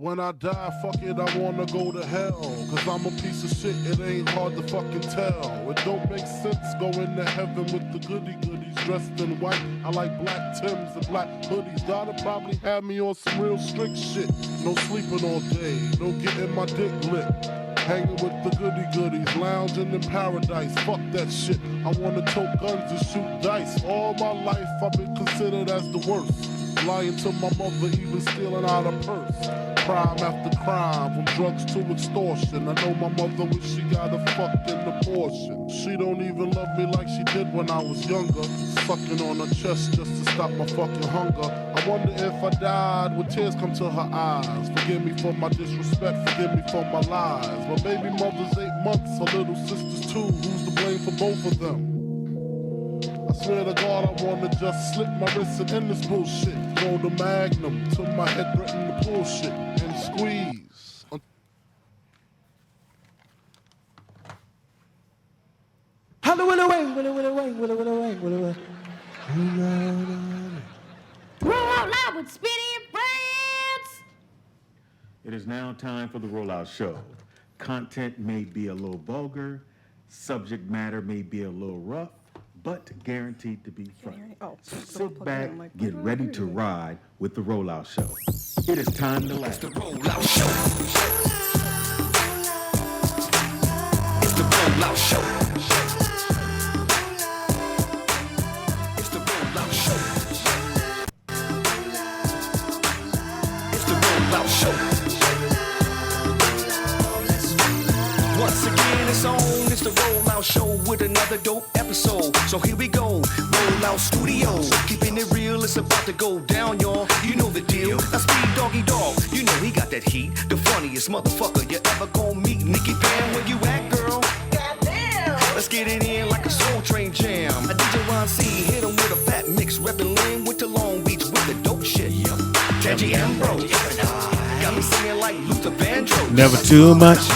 When I die, fuck it, I wanna go to hell. Cause I'm a piece of shit, it ain't hard to fucking tell. It don't make sense going to heaven with the goodies dressed in white. I like black Timbs and black hoodies. Gotta probably have me on some real strict shit. No sleeping all day, no getting my dick licked. Hanging with the goodies, lounging in paradise. Fuck that shit, I wanna tote guns and shoot dice. All my life I've been considered as the worst. Lying to my mother, even stealing out a purse. Crime after crime, from drugs to extortion. I know my mother wish she got a fucking abortion. She don't even love me like she did when I was younger. Sucking on her chest just to stop my fucking hunger. I wonder if I died, would tears come to her eyes? Forgive me for my disrespect, forgive me for my lies. My baby mother's 8 months, her little sister's 2. Who's to blame for both of them? I swear to God, I wanna just slip my wrist and end this bullshit. Throw the magnum till my head threaten to pull shit and squeeze. Roll out loud with Speedy and Friends. It is now time for the Rollout Show. Content may be a little vulgar, subject matter may be a little rough, but guaranteed to be fun. So sit back, get ready to ride with the Rollout Show. It is time to laugh. It's the Rollout Show. It's the Rollout Show. It's the Rollout Show. It's the Rollout Show. Once again, it's on. It's the Rollout Show with another dope episode. So here we go. Rollout Studios. Keeping it real, it's about to go down, y'all. You know the deal. That's Speed Doggy Dog. You know he got that heat. The funniest motherfucker you ever gonna meet. Nikki Pam, where you at, girl? Goddamn. Let's get it in like a Soul Train jam. I DJ Ron C. Hit him with a fat mix. Reppin' Lynn went to Long Beach with the dope shit. Yep. Tangie Ambrose. Got me singing like Luther Vandross. Never too much.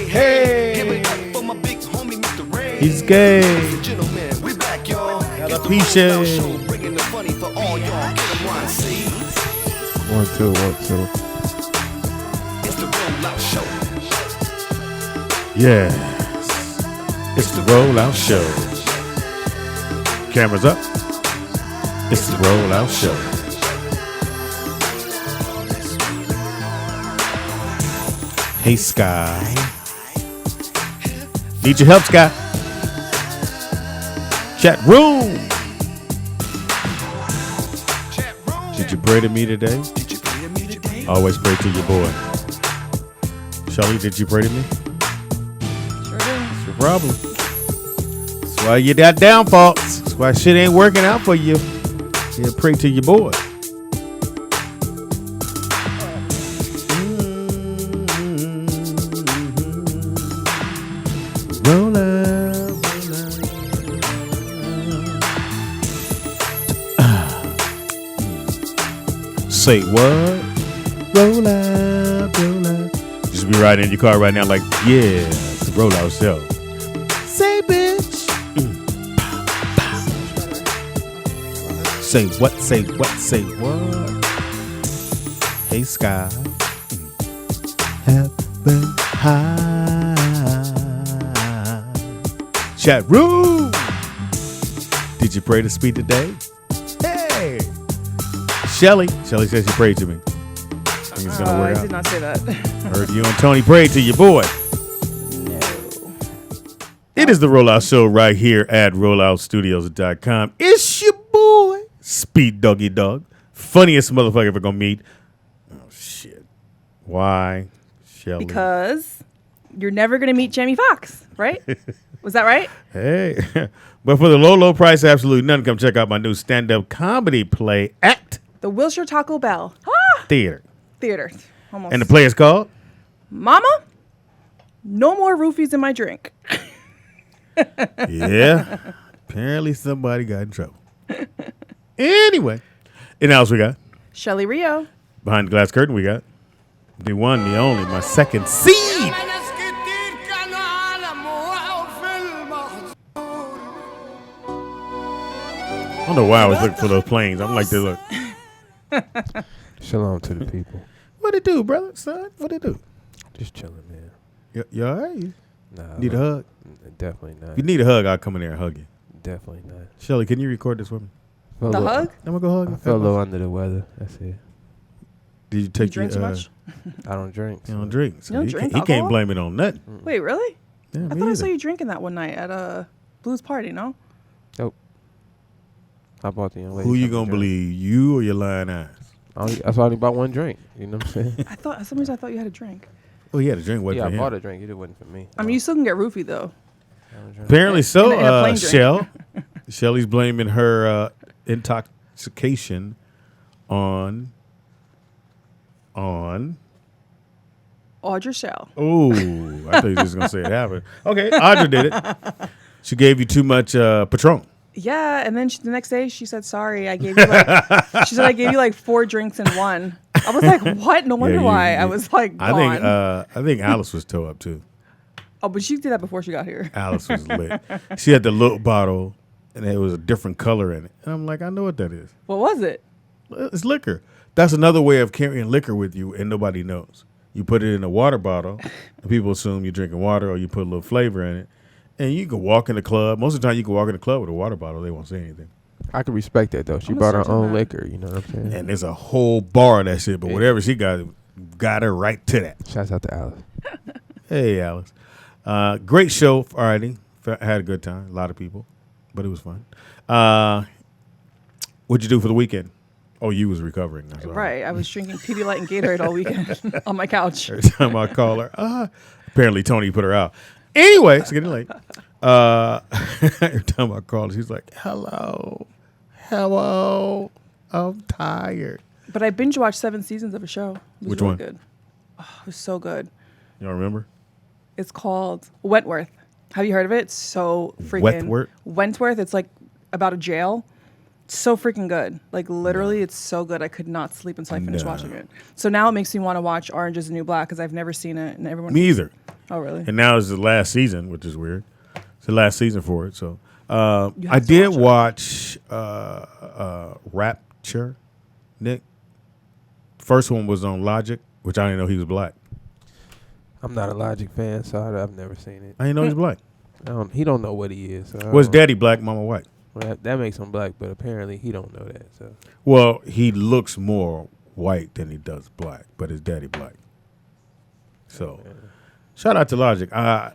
Hey. Give it up for my big homie, Mr. Ray. He's gay. Gentlemen, we back, y'all. Alopecia. Bringing the funny for all y'all. Get them Ron C. 1, 2, 1, 2. It's the Rollout Show. Yes. It's the Rollout Show. Cameras up. It's the Rollout Show. Hey, Sky. Need your help, Sky. Chat room. Did you pray to me today? Always pray to your boy. Shelly, did you pray to me? Sure did. That's your problem. That's why you got downfalls. That's why shit ain't working out for you. You pray to your boy. Roll out, Say what? Roll out, roll out. Just be riding in your car right now like, yeah, it's the Rollout Show. Say bitch. Say what, say what, say what? Hey Sky. Heaven high. Chat room. Did you pray to Speed today? Hey. Shelly says she prayed to me. Think it's gonna work out. I did not say that. Heard you and Tony prayed to your boy. No. It is the Rollout Show right here at rolloutstudios.com. It's your boy, Speed Doggy Dog. Funniest motherfucker ever gonna meet. Oh, shit. Why, Shelly? Because you're never going to meet Jamie Foxx, right? Was that right? Hey. But for the low, low price, absolutely none, come check out my new stand-up comedy play at The Wilshire Taco Bell Theater. Almost. And the play is called? Mama, no more roofies in my drink. Yeah. Apparently somebody got in trouble. Anyway. And else we got? Shelly Rio. Behind the glass curtain we got the one, the only, my second seed. I don't know why I was looking for those planes. I'm like, they look. Shalom to the people. What it do, brother, son? What it do? Just chilling, man. You all right? Nah. Need a hug? Definitely not. If you need a hug, I'll come in there and hug you. Definitely not. Shelly, can you record this with me? Felt The a little- hug? I'm gonna go hug I you. felt a little under the weather. That's it. Did you You take drink too much? I don't drink. You don't drink. So You don't he drink can't, he can't alcohol? blame it on nothing. Wait, really? Yeah, I me thought I saw either. you drinking that one night at Blue's party, no? I bought the young lady. Who you something gonna to drink. believe, you or your lying eyes? That's why I only bought one drink. You know what I'm saying? For some reason I thought you had a drink. Oh, he had a drink. Wait Yeah, for I him. bought a drink. It wasn't for me. I mean, you still can get roofied, though. I don't drink. Apparently so. in a plain drink. Shell. Shelly's blaming her intoxication on. Audra Shell. Oh, I thought you were just gonna say it happened. Okay, Audra did it. She gave you too much Patron. Yeah, and then the next day she said, sorry, I gave you like, she said, I gave you like 4 drinks in one. I was like, what? No wonder why. I was like, gone. I think Alice was toe up too. Oh, but she did that before she got here. Alice was lit. She had the little bottle, and it was a different color in it. And I'm like, I know what that is. What was it? It's liquor. That's another way of carrying liquor with you, and nobody knows. You put it in a water bottle, and people assume you're drinking water, or you put a little flavor in it. And you can walk in the club. Most of the time, you can walk in the club with a water bottle. They won't say anything. I can respect that though. She I'm brought her gonna search own on that. liquor. You know what I'm saying? And there's a whole bar of that shit. But Yeah. whatever she got her right to that. Shouts out to Alice. Hey, Alice. Great show Friday. Had a good time. A lot of people, but it was fun. What'd you do for the weekend? Oh, you was recovering. That's all Right. I was drinking Pedialyte and Gatorade all weekend on my couch. Every time I call her, apparently Tony put her out. Anyway, it's getting late. Every time I call her, she's like, hello, I'm tired. But I binge watched 7 seasons of a show. It was Which really one? Good. Oh, it was so good. You don't remember? It's called Wentworth. Have you heard of it? It's so freaking Wentworth? Wentworth. It's like about a jail. It's so freaking good. Like literally, it's so good. I could not sleep until I finished No. watching it. So now it makes me want to watch Orange Is the New Black because I've never seen it, and everyone. Me either. Oh really? And now it's the last season, which is weird. It's the last season for it. So You I have to did watch watch Rapture, Nick. First one was on Logic, which I didn't know he was black. I'm not a Logic fan, so I've never seen it. I didn't know he was black. He don't know what he is. So I Was don't- daddy black, mama white? Well, that makes him black, but apparently he don't know that. So Well, he looks more white than he does black, but his daddy black. So, shout out to Logic.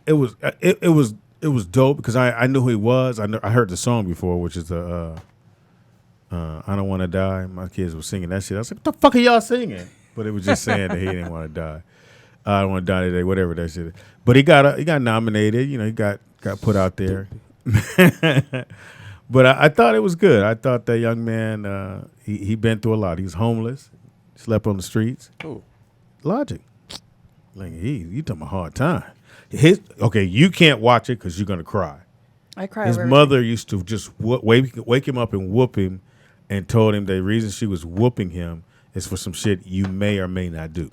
It was dope because I knew who he was. I heard the song before, which is the I Don't Want to Die. My kids were singing that shit. I was like, what the fuck are y'all singing? But it was just saying that he didn't want to die. I don't want to die today, whatever that shit is. But he got nominated. You know, he got put out there. But I thought it was good. I thought that young man, he been through a lot. He was homeless, slept on the streets. Ooh. Logic. Like, you talking about hard time. Okay, you can't watch it because you're going to cry. I cry. His over mother used to just wake him up and whoop him and told him the reason she was whooping him is for some shit you may or may not do.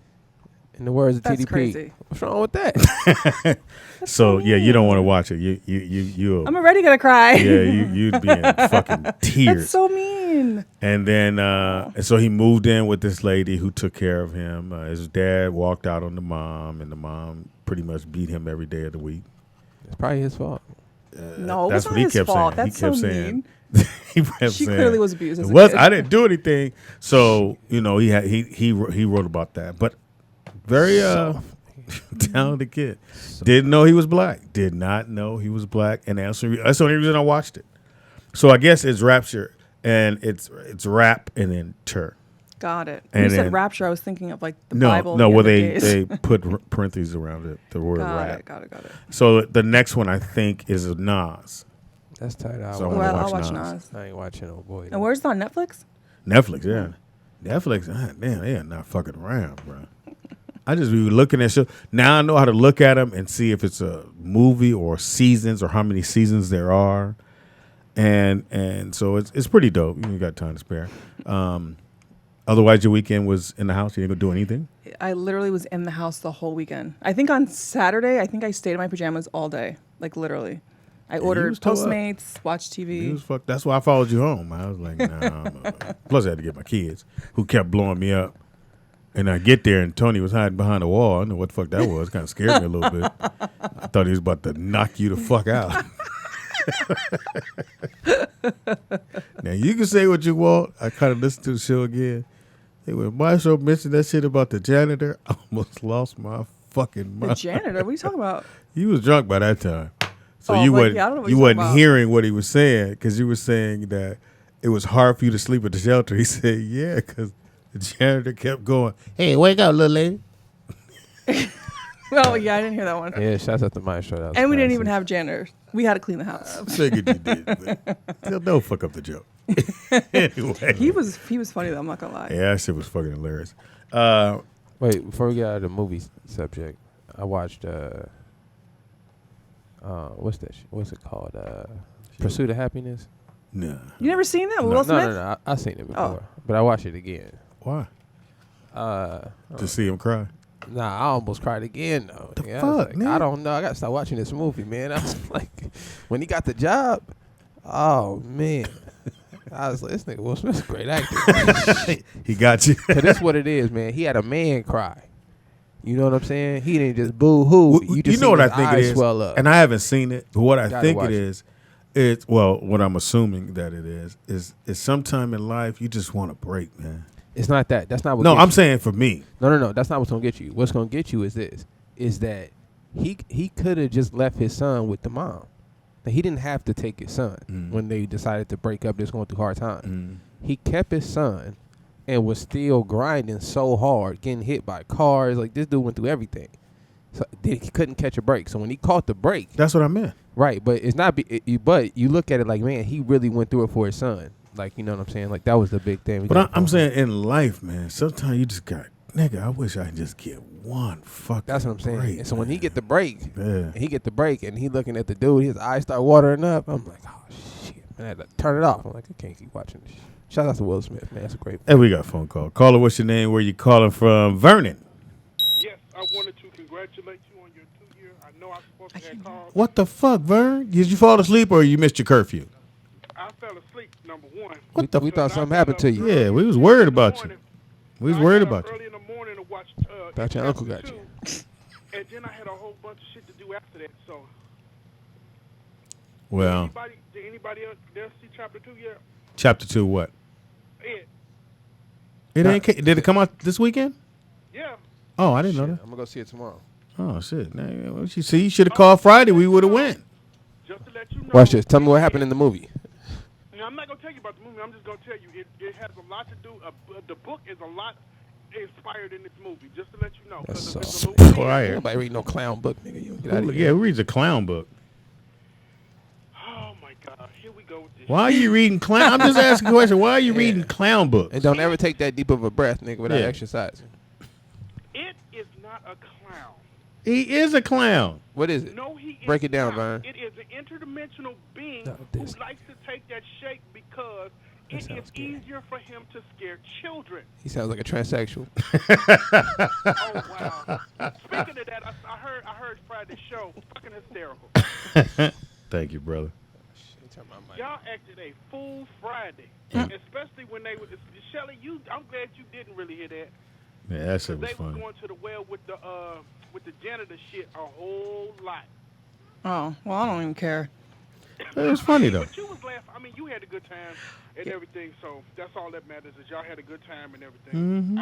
in the words of That's TDP, crazy. what's wrong with that? So yeah, you don't want to watch it. You I'm already gonna cry. yeah, you'd be in fucking tears. That's so mean. And then and so he moved in with this lady who took care of him. His dad walked out on the mom, and the mom pretty much beat him every day of the week. It's probably his fault. No, That's it's what not he his kept fault. saying. That's He kept so saying. mean. He kept She saying, clearly was abused as It a was. kid. I didn't do anything. So he wrote about that, but very talented kid. Didn't know he was black. Did not know he was black, and that's the only reason I watched it. So I guess it's Rapture, and it's rap and then tur. Got it. When And you then- said rapture, I was thinking of like the No, Bible. no. the Well, other they days. put parentheses around it. The word rap. Got it. So the next one I think is Nas. That's tight. So I Well, wanna I'll watch watch Nas. Nas. I ain't watching no boy. And where's it on Netflix? Netflix, yeah. Netflix, damn, they are not fucking around, bro. I just be looking at show. Now I know how to look at them and see if it's a movie or seasons or how many seasons there are, and so it's pretty dope. You got time to spare. Otherwise, your weekend was in the house. You didn't go do anything. I literally was in the house the whole weekend. I think on Saturday, I stayed in my pajamas all day. Like literally. I ordered was toe up. Postmates, watched It TV. was fuck. That's why I followed you home. I was like, nah. Plus, I had to get my kids, who kept blowing me up. And I get there, and Tony was hiding behind a wall. I don't know what the fuck that was. Kind of scared me a little bit. I thought he was about to knock you the fuck out. Now, you can say what you want. I kind of listened to the show again. Hey, when Mystro mentioned that shit about the janitor, I almost lost my fucking mind. The janitor? What are you talking about? He was drunk by that time. So Oh, you like, wasn't, yeah, I don't know what you you're talking wasn't about. hearing what he was saying because you were saying that it was hard for you to sleep at the shelter. He said, yeah, because the janitor kept going, hey, wake up, little lady. Oh, yeah, I didn't hear that one. Yeah, shouts out to Mystro. That was And we didn't classic. even have janitors. We had to clean the house. Figured you did, but don't fuck up the joke. Anyway. He was funny though. I'm not gonna lie. Yeah, that shit was fucking hilarious. Wait, before we get out of the movie subject, I watched what's that? What's it called? Pursuit of Happiness. Nah. You never seen that with No. Will Smith? No. I seen it before, but I watched it again. Why? Uh, To see him cry. Nah, I almost cried again though. The Yeah, I fuck, was like, nigga? I don't know. I gotta start watching this movie, man. I was like, when he got the job, oh man, I was like, this nigga Will Smith's a great actor. He got you. Cause that's what it is, man. He had a man cry. You know what I'm saying? He didn't just boo hoo. You just know what I seen his think it eyes is, swell up. and I haven't seen it. But what I Gotta think watch it it. is, it's what I'm assuming that it is sometime in life you just want a break, man. It's not that. That's not what. No, gets I'm you. saying for me. No. That's not what's gonna get you. What's gonna get you is this: is that he could have just left his son with the mom. That he didn't have to take his son when they decided to break up. Just going through hard times. He kept his son and was still grinding so hard, getting hit by cars. Like this dude went through everything. So he couldn't catch a break. So when he caught the break, That's what I meant. right? But it's not. But you look at it like, man, he really went through it for his son. Like, you know what I'm saying? Like that was the big thing. But I'm saying in life, man, sometimes you just got, nigga, I wish I could just get one fucking That's what I'm saying. break, And so when he man. get the break, Yeah. and he get the break, and he looking at the dude, his eyes start watering up. I'm like, oh shit, man, I had to turn it off. I'm like, I can't keep watching this. Shout out to Will Smith, man. That's a great. Hey, we got a phone call. Caller, what's your name? Where you calling from? Vernon. Yes, I wanted to congratulate you on your 2 year. I know I'm supposed to have called. What the fuck, Vern? Did you fall asleep or you missed your curfew? I fell asleep, number one. We thought something happened to you. Yeah, we was worried about you. We was worried about you. Early in the morning to watch. Thought your uncle got chapter you. 2, and then I had a whole bunch of shit to do after that. So, Well, did anybody else there see chapter 2 yet? chapter 2, what? Ed. Did it come out this weekend? Yeah. Oh, I didn't know I'm that. gonna go see it tomorrow. Oh shit! Now, what you see, you should have called Friday. We would have went. Just to let you know. Watch this. Tell me what happened in the movie. Now, I'm not gonna tell you about the movie. I'm just gonna tell you it has a lot to do. The book is a lot inspired in this movie. Just to let you know. That's 'cause so it's a movie. Quiet. Nobody read no clown book, nigga. You get out of Yeah, here. we read a clown book. Oh my God! Here we go with this. Why are you reading clown? I'm just asking a question. Why are you reading clown books? And don't ever take that deep of a breath, nigga, without Yeah. exercising. It is not a clown. He is a clown. What is it? No, he Break is it down, not. Vern. It is an interdimensional being No, who this- likes to take that shape because That it is sounds good. easier for him to scare children. He sounds like a transsexual. Oh wow! Speaking of that, I heard Friday's show. Fucking hysterical. Thank you, brother. Y'all acted a fool Friday, especially when they were. Shelly, I'm glad you didn't really hear that. Yeah, that shit was They was funny. going to the well with the janitor shit a whole lot. Oh, well, I don't even care. It was funny though. But you was laughing. I mean, you had a good time and everything, so that's all that matters is y'all had a good time and everything.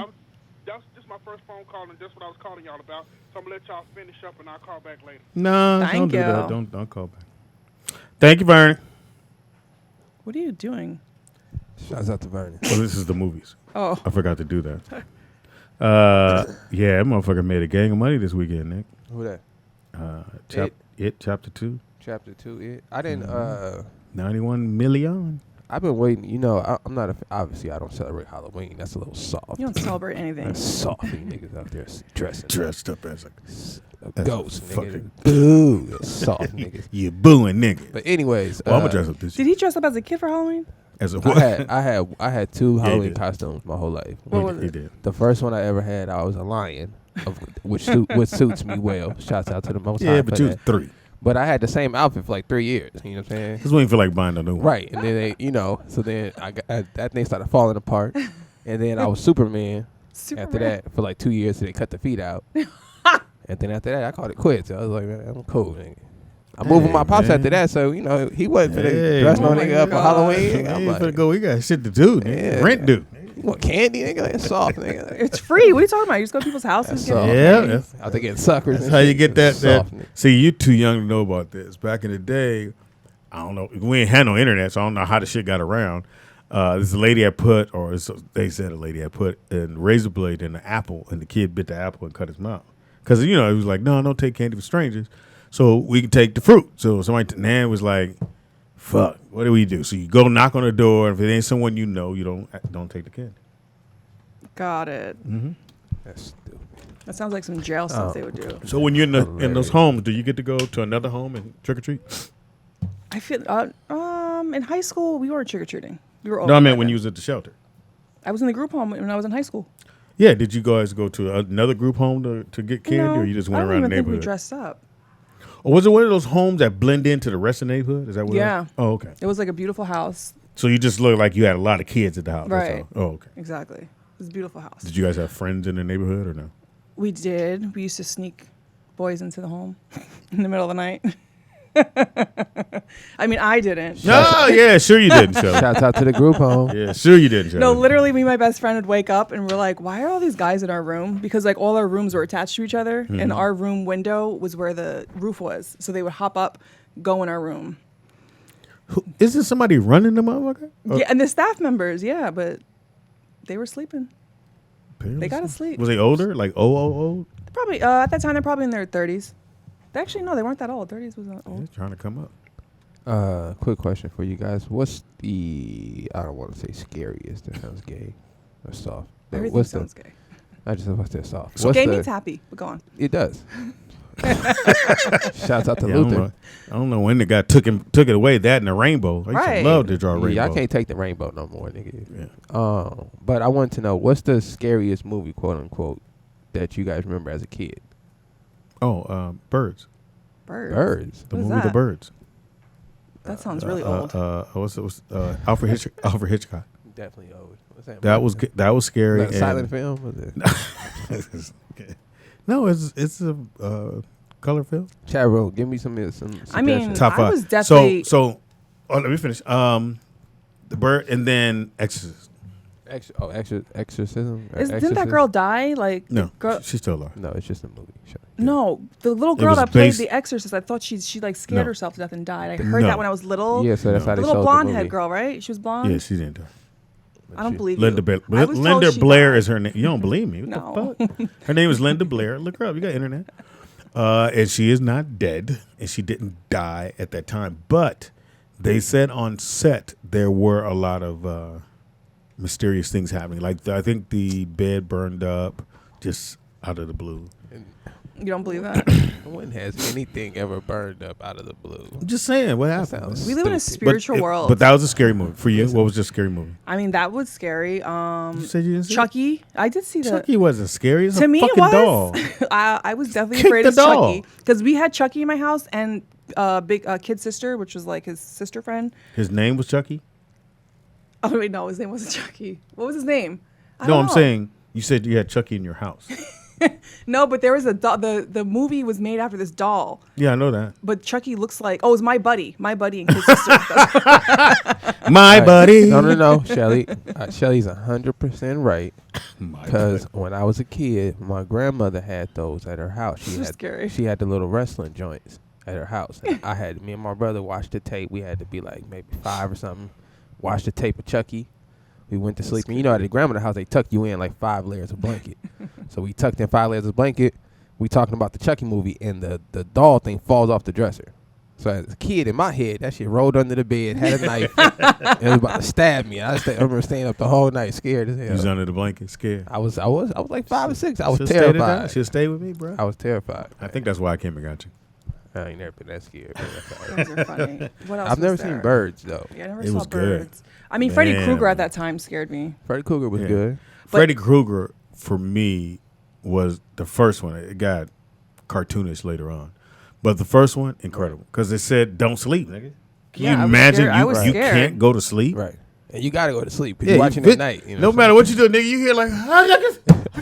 This is my first phone call, and that's what I was calling y'all about. So I'm gonna let y'all finish up, and I'll call back later. No, don't Thank do that. you. Don't call back. Thank you, Vernon. What are you doing? Shouts out to Vernon. Well, this is the movies. Oh, I forgot to do that. Yeah, that motherfucker made a gang of money this weekend, Nick. Who that? Chapter 2, Chapter 2. I didn't. 91 million. I've been waiting. You know, I'm not. Obviously, I don't celebrate Halloween. That's a little soft. you don't celebrate anything. That's soft. You niggas out there dressing Dressed up as a a That's ghost, nigga. fucking- Boo. That's soft, niggas. you booing nigga. But anyways, Well, I'm gonna dress up this Did he dress up as a kid for Halloween? as a I had two he Halloween did. costumes my whole life. What was he it? did. The first one I ever had, I was a lion, which suits me well. Shouts out to the Most High Yeah, for but you was that. 3. But I had the same outfit for like 3 years. You know what I'm saying? This ain't feel like buying a new one. Right, and then so then that thing started falling apart, and then I was Superman, After that, for like 2 years, they cut the feet out. And then after that, I called it quits. I was like, man, I'm cool, nigga. I'm moving my pops after that, so, you know, he wasn't finna dress no nigga up for Halloween. I'm like, go. We got shit to do, nigga. Rent due. You want candy, nigga? It's soft, nigga. It's free. What are you talking about? You just go to people's houses. Soft, Yeah. out there getting suckers. That's how you get that. Soft, See, you too young to know about this. Back in the day, I don't know. We ain't had no internet, so I don't know how the shit got around. This lady had put, they said a lady had put a razor blade in the apple, and the kid bit the apple and cut his mouth. Because, you know, he was like, no, don't take candy from strangers. So we can take the fruit. So Nan was like, fuck, what do we do? So you go knock on the door, and if it ain't someone you know, you don't take the candy. Got it. Mm-hmm. That's stupid. That sounds like some jail stuff they would do. So when you're in those homes, do you get to go to another home and trick or treat? I feel in high school we weren't trick or treating. We were. No, I meant when you was at the shelter. I was in the group home when I was in high school. Yeah, did you guys go to another group home to get candy, No, or you just went I don't around the even think we neighborhood? dressed up. Or was it one of those homes that blend into the rest of the neighborhood? Is that what? Yeah. Oh, okay. It was like a beautiful house. So you just looked like you had a lot of kids at the house. That's Right. all. Oh, okay. Exactly. It was a beautiful house. Did you guys have friends in the neighborhood or no? We did. We used to sneak boys into the home in the middle of the night. I mean, I didn't. No, yeah, sure you didn't, Shelly. Shouts out to the group home. Yeah, sure you didn't, Shelly. No, literally, me and my best friend would wake up and we're like, why are all these guys in our room? Because like all our rooms were attached to each other, and our room window was where the roof was. So they would hop up, go in our room. Isn't somebody running the motherfucker? Yeah, and the staff members, yeah, but they were sleeping. They gotta sleep. Was they older? Like old? Probably at that time they're probably in their 30s. Actually, no, they weren't that old. 30s was not Yeah, old. trying to come up. Quick question for you guys. What's the, I don't want to say scariest. That sounds gay or soft. Everything What's sounds gay. I just want to say soft. So What's gay the- means happy, but go on. It does. Shouts out to Yeah, Luther. I don't know when the guy took it away. That and the rainbow. I used Right. to love to draw rainbow. Yeah, I can't take the rainbow no more, nigga. Yeah. But I want to know, what's the scariest movie, quote unquote, that you guys remember as a kid? Oh, Birds. Birds. The What is movie The that? Birds. That sounds really old. What's Alfred Hitchcock. Definitely old. What's that? That movie? was scary. Is that a silent film? Was it? No, it's a color film. Chat room, give me some I mean, suggestions. Top I five. was definitely. So let me finish. The Bird and then Exorcist. Exorcism? Or Didn't that Exorcist? girl die? Like No, girl, she's still alive. No, it's just a movie. Sure. no, the little girl was that played based- The Exorcist. I thought she like scared No. herself to death and died. I heard No. that when I was little. Yeah, so that's No. how The they little sold blonde the movie. head girl, right? She was blonde. Yeah, she didn't die. I don't believe Linda you. Blair. I was told Linda she Blair died. is her name. You don't believe me? What No. the fuck? Her name is Linda Blair. Look her up. You got internet. And she is not dead, and she didn't die at that time. But they said on set there were a lot of mysterious things happening. Like I think the bed burned up just out of the blue. You don't believe that? When has anything ever burned up out of the blue? I'm just saying what happened. sounds- We live in a Stupid. spiritual world. But that was a scary movie for you. What was your scary movie? I mean, that was scary. You said you didn't see it? Chucky. I did see that. Chucky wasn't scary. It's To a me, it fucking was. doll. I was definitely Kick afraid the of doll. Chucky because we had Chucky in my house and big kid sister, which was like his sister friend. His name was Chucky? Oh wait, no, his name wasn't Chucky. What was his name? I No, don't I'm know. saying you said you had Chucky in your house. No, but there was a doll. The movie was made after this doll. Yeah, I know that. But Chucky looks like it's my buddy and kid sister. My buddy. No, Shelly. Shelly's 100% right. Because when I was a kid, my grandmother had those at her house. They're scary. She had the little wrestling joints at her house. And me and my brother watched the tape. We had to be like maybe 5 or something. Watch the tape of Chucky. We went to sleep. And you know, at the grandmother's house, they tuck you in like 5 layers of blanket. So we tucked in 5 layers of blanket. We talking about the Chucky movie, and the doll thing falls off the dresser. So as a kid, in my head, that shit rolled under the bed, had a knife, and was about to stab me. I remember staying up the whole night, scared as hell. He was under the blanket, scared. I was like 5 or 6. I was Should've stayed at that. terrified. Should've stayed with me, bro. I was terrified. I think that's why I came and got you. I ain't never been that scared. Those are funny. What else? I've never was there? seen Birds though. Yeah, I never It saw was good. Birds. I mean, Freddy Man. Krueger at that time scared me. Freddy Krueger was Yeah. good. Freddy Krueger, for me, was the first one. It got cartoonish later on. But the first one, incredible. Because it said, don't sleep, nigga. Can Yeah, you I was imagine scared. I was you scared. can't go to sleep? Right. And you gotta go to sleep because Yeah, you're watching you at night. You know no what I'm matter saying? what you do, nigga, you hear like,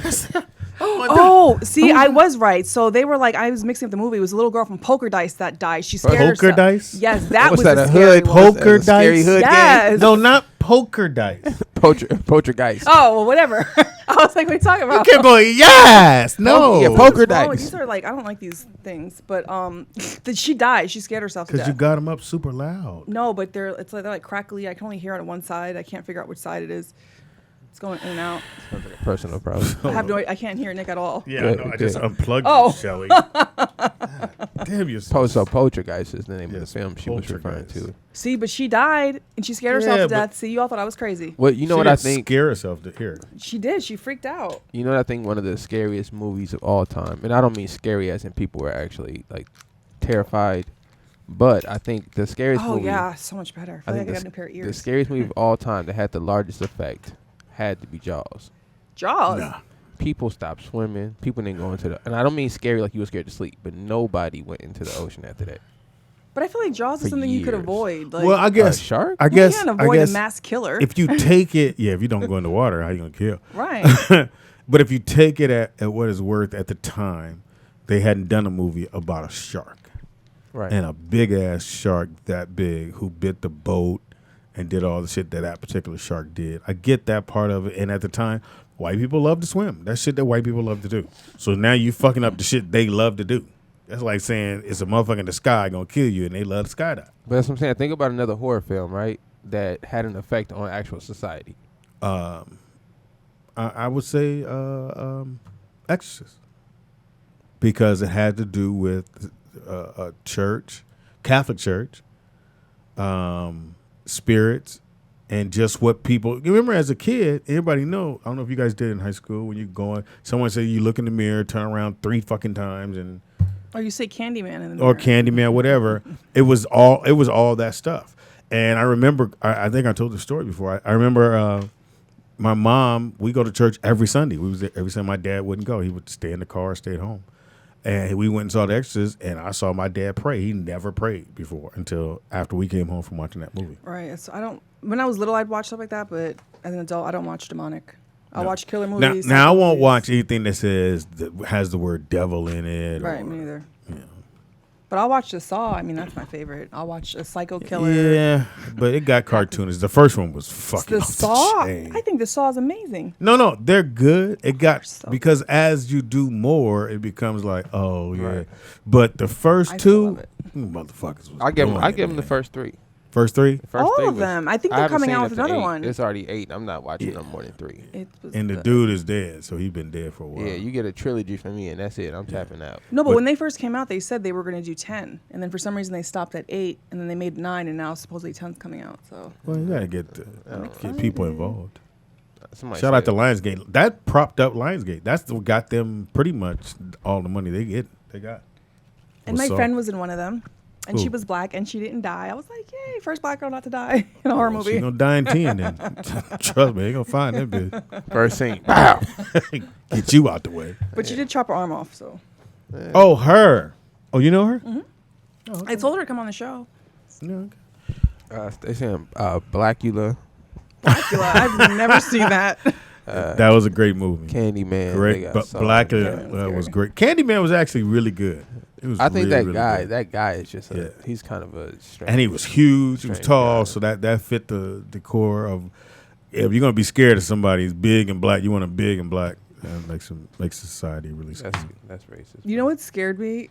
Oh, see, I was right. So they were like, I was mixing up the movie. It was a little girl from Poker Dice that died. She scared herself. Poker Dice? Yes, that was that, the a scary hood? one. Poker That's a scary Dice? hood Yes. No, not Poker Dice. Poltergeist. Oh, well, whatever. I was like, what are you talking about? Kept going, yes, no. Yeah, Poker What's wrong with- Dice. These are like, I don't like these things. But she died. She scared herself to Because you death. got them up super loud. No, but they're like crackly. I can only hear it on one side. I can't figure out which side it is. It's going in and out. Sounds like a personal problem. I have I can't hear Nick at all. Yeah, Good, I know. I just good. unplugged Oh. you, Shelly. God damn you. So Poltergeist is the name of Yes, the film she was referring Poltergeist. to. See, but she died and she scared herself Yeah, to but- death. See, you all thought I was crazy. Well, you know what I think. Scare herself to hear. She did. She freaked out. You know what I think one of the scariest movies of all time, and I don't mean scary as in people were actually like terrified, but I think the scariest Oh movie. yeah, so much better. I feel like I got a new pair of the ears. scariest movie of all time that had the largest effect had to be Jaws. Jaws. Nah. People stopped swimming. People didn't go into the, and I don't mean scary like you were scared to sleep, but nobody went into the ocean after that. But I feel like Jaws For is something you could years. avoid. Like, Well, I guess. shark? I you guess. can't I avoid guess a mass killer. if you take it, if you don't go in the water, how you gonna kill? Right. But if you take it at what it's worth at the time, they hadn't done a movie about a shark. Right. And a big ass shark that big who bit the boat and did all the shit that particular shark did. I get that part of it. And at the time, white people love to swim. That's shit that white people love to do. So now you fucking up the shit they love to do. That's like saying it's a motherfucker in the sky gonna kill you, and they love to skydive. But that's what I'm saying. Think about another horror film, right, that had an effect on actual society. I would say Exorcist, because it had to do with a church, Catholic church, spirits, and just what people. You remember as a kid, everybody know. I don't know if you guys did in high school when you go. Someone said you look in the mirror, turn around 3 fucking times, and Or you say Candyman in the or mirror. Candyman, whatever. It was all that stuff. And I remember, I think I told the story before. I remember my mom. We go to church every Sunday. We was there every Sunday. My dad wouldn't go. He would stay in the car, stay at home. And we went and saw The Exorcist, and I saw my dad pray. He never prayed before until after we came home from watching that movie. Right. So I don't. When I was little, I'd watch stuff like that, but as an adult, I don't watch demonic. I'll No. watch killer Now, movies. now I psycho won't movies. watch anything that says that has the word devil in it. Right. or, Me neither. you know. But I'll watch the Saw. I mean, that's my favorite. I'll watch a Psycho Killer. Yeah, but it got cartoonish. The first one was fucking The off Saw. the chain. I think the Saw is amazing. No, they're good. It got so because as you do more, it becomes like, oh yeah. Right. But the first I still two, love it. motherfuckers. Was I give doing them it, the man. first 3. First 3, First All 3 of was- them. I think I they're haven't coming seen out it with to another 8. one. It's already 8. I'm not watching no more than 3. It was and the good. dude is dead, so he's been dead for a while. Yeah, you get a trilogy from me, and that's it. I'm tapping out. No, but But- when they first came out, they said they were going to do 10, and then for some reason they stopped at 8, and then they made 9, and now supposedly 10's coming out. So Well, you gotta get people involved. Somebody Shout out said- to Lionsgate. That propped up Lionsgate. That's what got them pretty much all the money they got. And Was my Saw. friend was in one of them, and she Who? was black, and she didn't die. I was like, yay, first black girl not to die in a horror She movie. gonna die in 10 then. Trust me, they gonna find that bitch. First scene. Wow. Get you out the way. But she did chop her arm off, so. Oh, her. Oh, you know her? I told her to come on the show. Yeah, okay. They saying Blackula, I've never seen that. That was a great movie. Candyman. they Great, got but Saw. Black Yeah, was great. Candyman was actually really good. It was I think really, that really good. guy is just Yeah. he's kind of a strange. And he was huge. He was Strange tall, guy. so that fit the core of. If you're gonna be scared of somebody who's big and black, you want him big and black. That makes society really scary. That's racist. You know what scared me?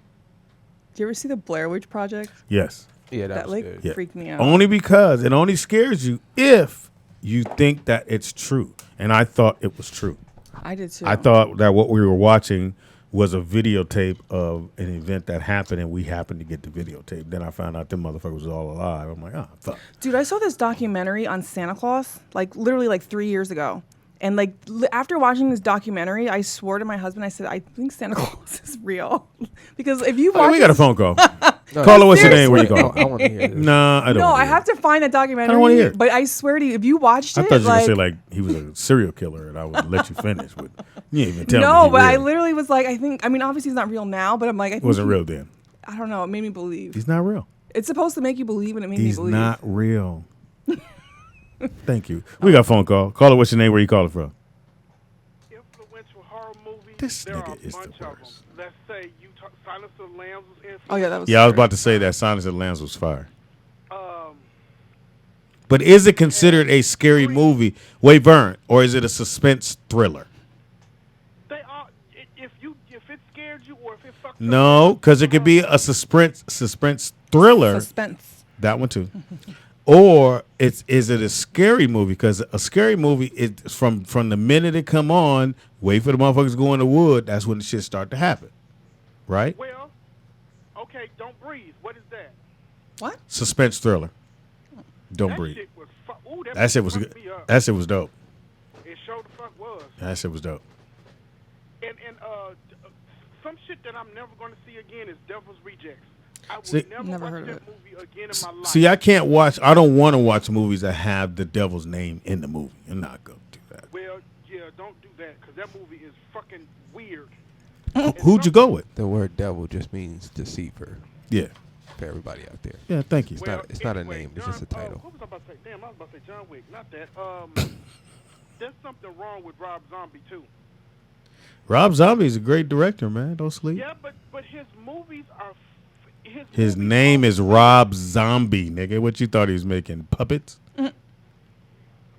Did you ever see the Blair Witch Project? Yes, Yeah, that That was like good. Yeah. freaked me out. only because it only scares you if you think that it's true. And I thought it was true. I did too. I thought that what we were watching was a videotape of an event that happened, and we happened to get the videotape. Then I found out them motherfuckers was all alive. I'm like, fuck. Dude, I saw this documentary on Santa Claus, like literally like 3 years ago. And like after watching this documentary, I swore to my husband, I said, I think Santa Claus is real. Because if you watch we got a this- phone call. No, Call her what's your name? Where you I, call? I want to hear this. Nah, I don't. No, wanna I hear have it. to find that documentary. wanna hear it. But I swear to you, if you watched I it, thought you were like, gonna say like he was a serial killer, and I would let you finish. But you didn't even tell me. no, he but I real. literally was like, I mean, obviously he's not real now, but I'm like, I think wasn't he- real then. I don't know. It made me believe. He's not real. It's supposed to make you believe, and it made me He's believe. not real. Thank you. We got a phone call. Call her. What's your name? Where you calling from? influential horror movies, This there are nigga a is the bunch of them. worst. Let's say Silence of the Lambs was influential. Oh yeah, that was. Yeah, I was scary. about to say that Silence of the Lambs was fire. Um, But is it considered a scary movie? Wait, Vern, or is it a suspense thriller? they are. If it scared you or if it fucked No, because it could be a suspense thriller. Suspense. That one too. Or is it a scary movie? Because a scary movie is from the minute it come on, wait for the motherfuckers to go in the wood. That's when the shit start to happen, right? Well, okay, Don't Breathe. What is that? What? Suspense thriller. Don't that breathe. Shit was ooh, That shit was fucked good. me up. That shit was dope. It sure the fuck was. That shit was dope. And some shit that I'm never going to see again is Devil's Rejects. I will See- never Never watch heard of that it. movie again in my life. See, I can't watch. I don't want to watch movies that have the devil's name in the movie. I'm not gonna do that. Well, yeah, don't do that because that movie is fucking weird. Who'd you go with? The word devil just means deceiver Yeah. for everybody out there. Yeah. Thank you. It's not a name, it's just a title. What was I about to say? Damn, I was about to say John Wick. Not that. There's something wrong with Rob Zombie too. Rob Zombie is a great director, man. Don't sleep. Yeah, but his movies are. His name is Rob Zombie, nigga. What you thought he was making? Puppets?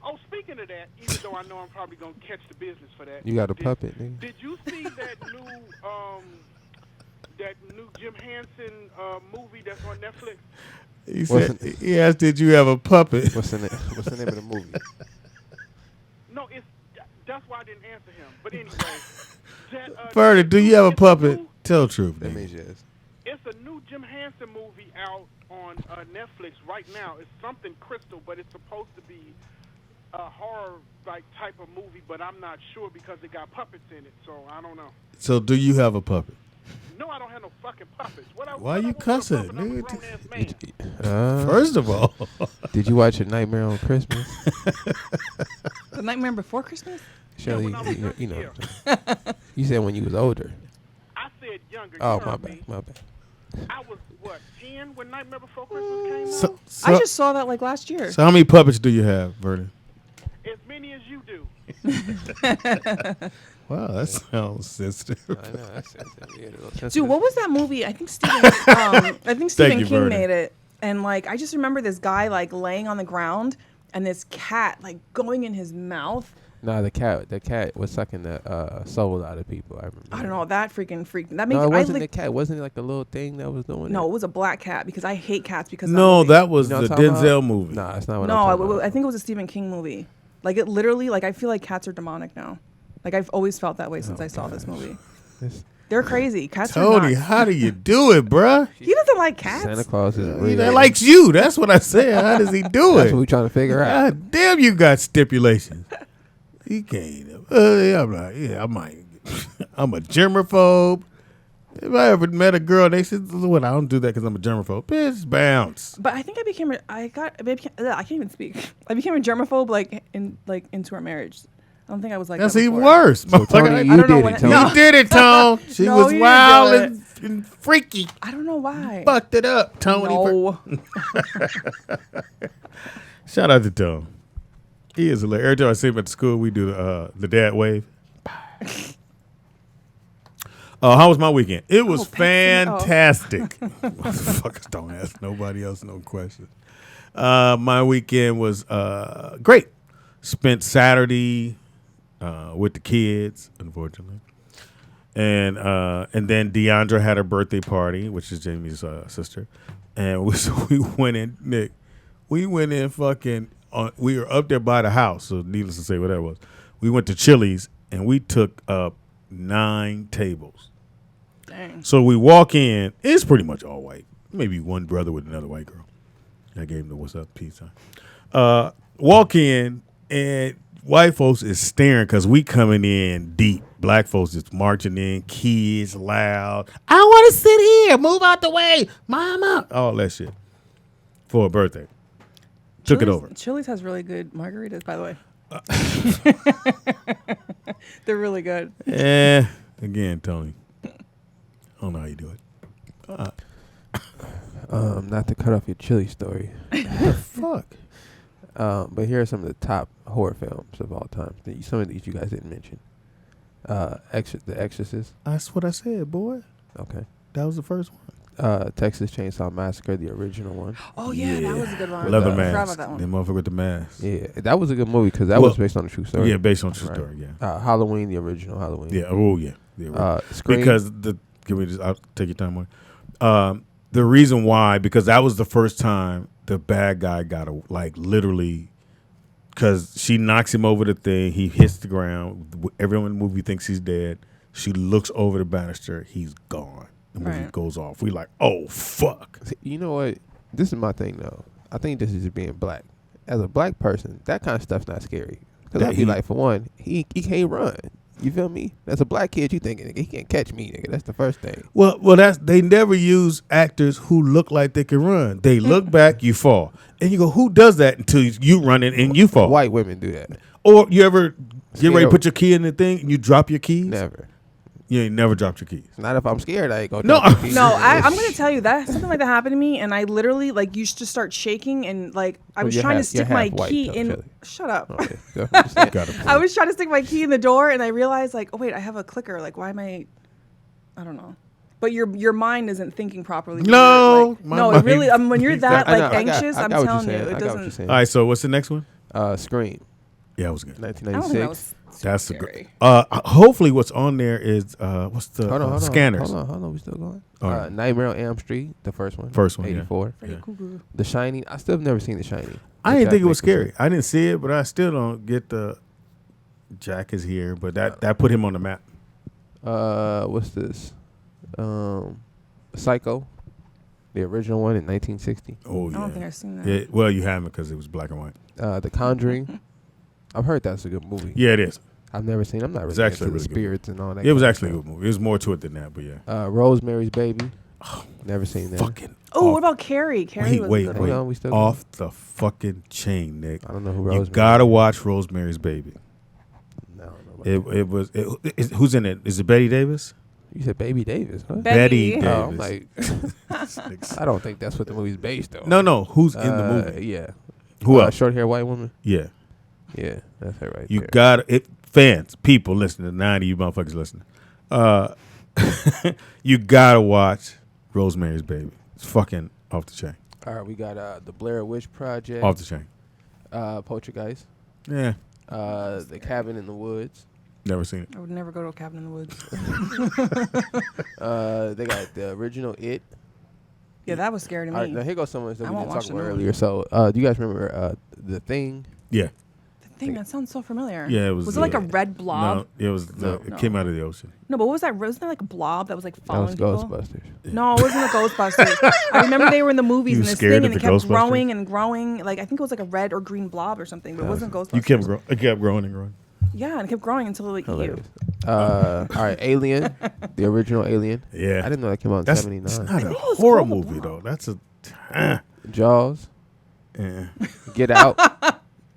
Oh, speaking of that, even though I know I'm probably gonna catch the business for that. You got a puppet, nigga? Did you see that new Jim Henson movie that's on Netflix? He said, he asked, did you have a puppet? What's the name of the movie? No, that's why I didn't answer him. But anyway, Bernie, do you have a puppet? Tell the truth, That nigga. means yes. It's a new Jim Henson movie out on Netflix right now. It's something crystal, but it's supposed to be a horror like type of movie, but I'm not sure because it got puppets in it, so I don't know. So do you have a puppet? No, I don't have no fucking puppets. Why you cussing, nigga? nigga? First of all, Did you watch A Nightmare on Christmas? The Nightmare Before Christmas? Shelly, when I was you know. younger, You said when you was older. I said younger. Oh, you my heard bad, me. my bad. I was, 10 when Nightmare Before Christmas came out? so, I just saw that like last year. so how many puppets do you have, Vernon? As many as you do. Wow, that sounds sensitive. I know, that's yeah, Dude, what was that movie? I think Stephen you, King Vernon. made it. And like I just remember this guy like laying on the ground and this cat like going in his mouth. Nah, the cat was sucking the soul out of people. I remember. I don't know, that freaking freaked me. That made No, it I wasn't like, the cat. Wasn't it like the little thing that was doing No, it? it was a black cat because I hate cats because of No, movie. that was You know the what I'm talking Denzel about? movie. Nah, that's not what No, I'm talking about. I think it was a Stephen King movie. Like it literally like I feel like cats are demonic now. Like I've always felt that way since I saw this movie. This- They're crazy. Cats are Tony, nuts. how do you do it, bruh? He doesn't like cats. Santa Claus is He real. likes you. That's what I said. How does he do That's it? what we trying to figure out. God damn, you got stipulations. He can't. Yeah, I'm like, yeah, I might. I'm a germaphobe. If I ever met a girl, they said, "What? I don't do that because I'm a germaphobe." Bitch, bounce. But I think I can't even speak. I became a germaphobe into our marriage. I don't think I was like That's that even before. worse. So, Tony, Motherfucker, you don't know did when it, it- Tony. No. you did it, Tone. She No, was you wild didn't and freaky. I don't know why. Fucked it up, Tony. No. Shout out to Tone. He is hilarious. Every time I see him at the school, we do the dad wave. How was my weekend? It was Pepsi. Oh. fantastic. Motherfuckers don't ask nobody else no questions. My weekend was great. Spent Saturday with the kids, unfortunately, and then Deandra had her birthday party, which is Jamie's sister, and we went in. Nick, we went in fucking. We were up there by the house, so needless to say, what that was. We went to Chili's and we took up 9 tables. Dang. So we walk in. It's pretty much all white. Maybe one brother with another white girl. I gave him the what's up pizza. Walk in and white folks is staring because we coming in deep. Black folks is marching in, kids loud. I want to sit here. Move out the way, mama. All that shit for a birthday. Took it over. Chili's has really good margaritas, by the way. They're really good. Again, Tony. I don't know how you do it. Not to cut off your chili story. Fuck. But here are some of the top horror films of all time. Some of these you guys didn't mention. The Exorcist. That's what I said, boy. Okay. That was the first one. Texas Chainsaw Massacre, the original one. Oh yeah, that was a good one. Leather I forgot mask. about that one. The motherfucker with the mask. Yeah, that was a good movie because that was based on a true story. Yeah, based on a true Right. story. Yeah. Halloween, the original Halloween. Yeah. Oh yeah. Yeah. Scream. Because give me just. I'll take your time on it. The reason why, because that was the first time the bad guy got literally, because she knocks him over the thing, he hits the ground. Everyone in the movie thinks he's dead. She looks over the banister, he's gone. The movie goes off. We like, oh fuck. See, you know what? This is my thing though. I think this is just being black. As a black person, that kind of stuff's not scary. Because I'd be like, for one, he can't run. You feel me? As a black kid, you thinking, nigga, he can't catch me, nigga. That's the first thing. Well, they never use actors who look like they can run. They look back, you fall, and you go, who does that until you running and you fall? White women do that. Or you ever get ready to put your key in the thing and you drop your keys? Never. You ain't never dropped your keys. Not if I'm scared. I ain't gonna. No. drop the keys. No, I'm gonna tell you that something like that happened to me, and I literally used to start shaking, and I was trying to stick my key in. Shelly. Shut up. Okay. Go. Just saying. Got it. I was trying to stick my key in the door, and I realized oh wait, I have a clicker. Why am I don't know. But your mind isn't thinking properly. No, my no, it mind- really. When you're that I know, anxious, I I'm got what telling you, you're saying. it I got what doesn't. you're saying. All right, so what's the next one? Scream, Yeah, it was good. I don't think that 1996. was. That's the scary. good. Hopefully, what's on there is what's the Hold on, scanners? Hold on, we still going. All right. Nightmare on Elm Street, the first one. First one, yeah. 84. Freddy Krueger. The Shining. I still have never seen The Shining. I didn't think it was Jack scary. I didn't see it, but I still don't get the. Jack is here, but that put him on the map. What's this? Psycho, the original one in 1960. Oh yeah. I don't think I've seen that. Yeah, well, you haven't because it was black and white. The Conjuring. I've heard that's a good movie. Yeah, it is. I've never seen. I'm not It's really actually into a the really good spirits and all that. It was kind of actually a stuff. good movie. There's more to it than that, but yeah. Rosemary's Baby. Never seen that. Fucking. Oh, off- what about Carrie? Carrie was a Wait, good Hang one. on, we still off the fucking chain, Nick. I don't know who You Rosemary. gotta watch Rosemary's Baby. No, I don't know about that. Who's in it? Is it Betty Davis? You said Baby Davis, huh? Betty. Davis. Oh, I'm like, I don't think that's what the movie's based on. No. Who's in the movie? Yeah. Who else? Short hair white woman. Yeah. Yeah, that's her right You there. got it. Fans, people listening, 90 you motherfuckers listening. You gotta watch Rosemary's Baby. It's fucking off the chain. All right, we got the Blair Witch Project. Off the chain. Poltergeist. Yeah. The Cabin in the Woods. Never seen it. I would never go to a cabin in the woods. They got the original It. Yeah, that was scary to me. All right, now here goes someone that I we won't didn't watch talk the about movie. earlier. So, do you guys remember The Thing? Yeah. The thing that sounds so familiar. Yeah, it was. Was it like a red blob? No, it was. It came out of the ocean. No, but what was that? Wasn't that like a blob that was like following That was people? Ghostbusters. No, it wasn't the Ghostbusters. I remember they were in the movies You and was this scared thing, of and it the kept Ghostbusters? growing and growing. Like I think it was like a red or green blob or something, but it wasn't Ghostbusters. It kept growing and growing. Yeah, and it kept growing until it ate you. Hilarious. All right, Alien, the original Alien. Yeah. I didn't know that came out in That's '79. it's not a think it was horror called The movie Blob. though. That's a. Jaws, Eh. Get Out.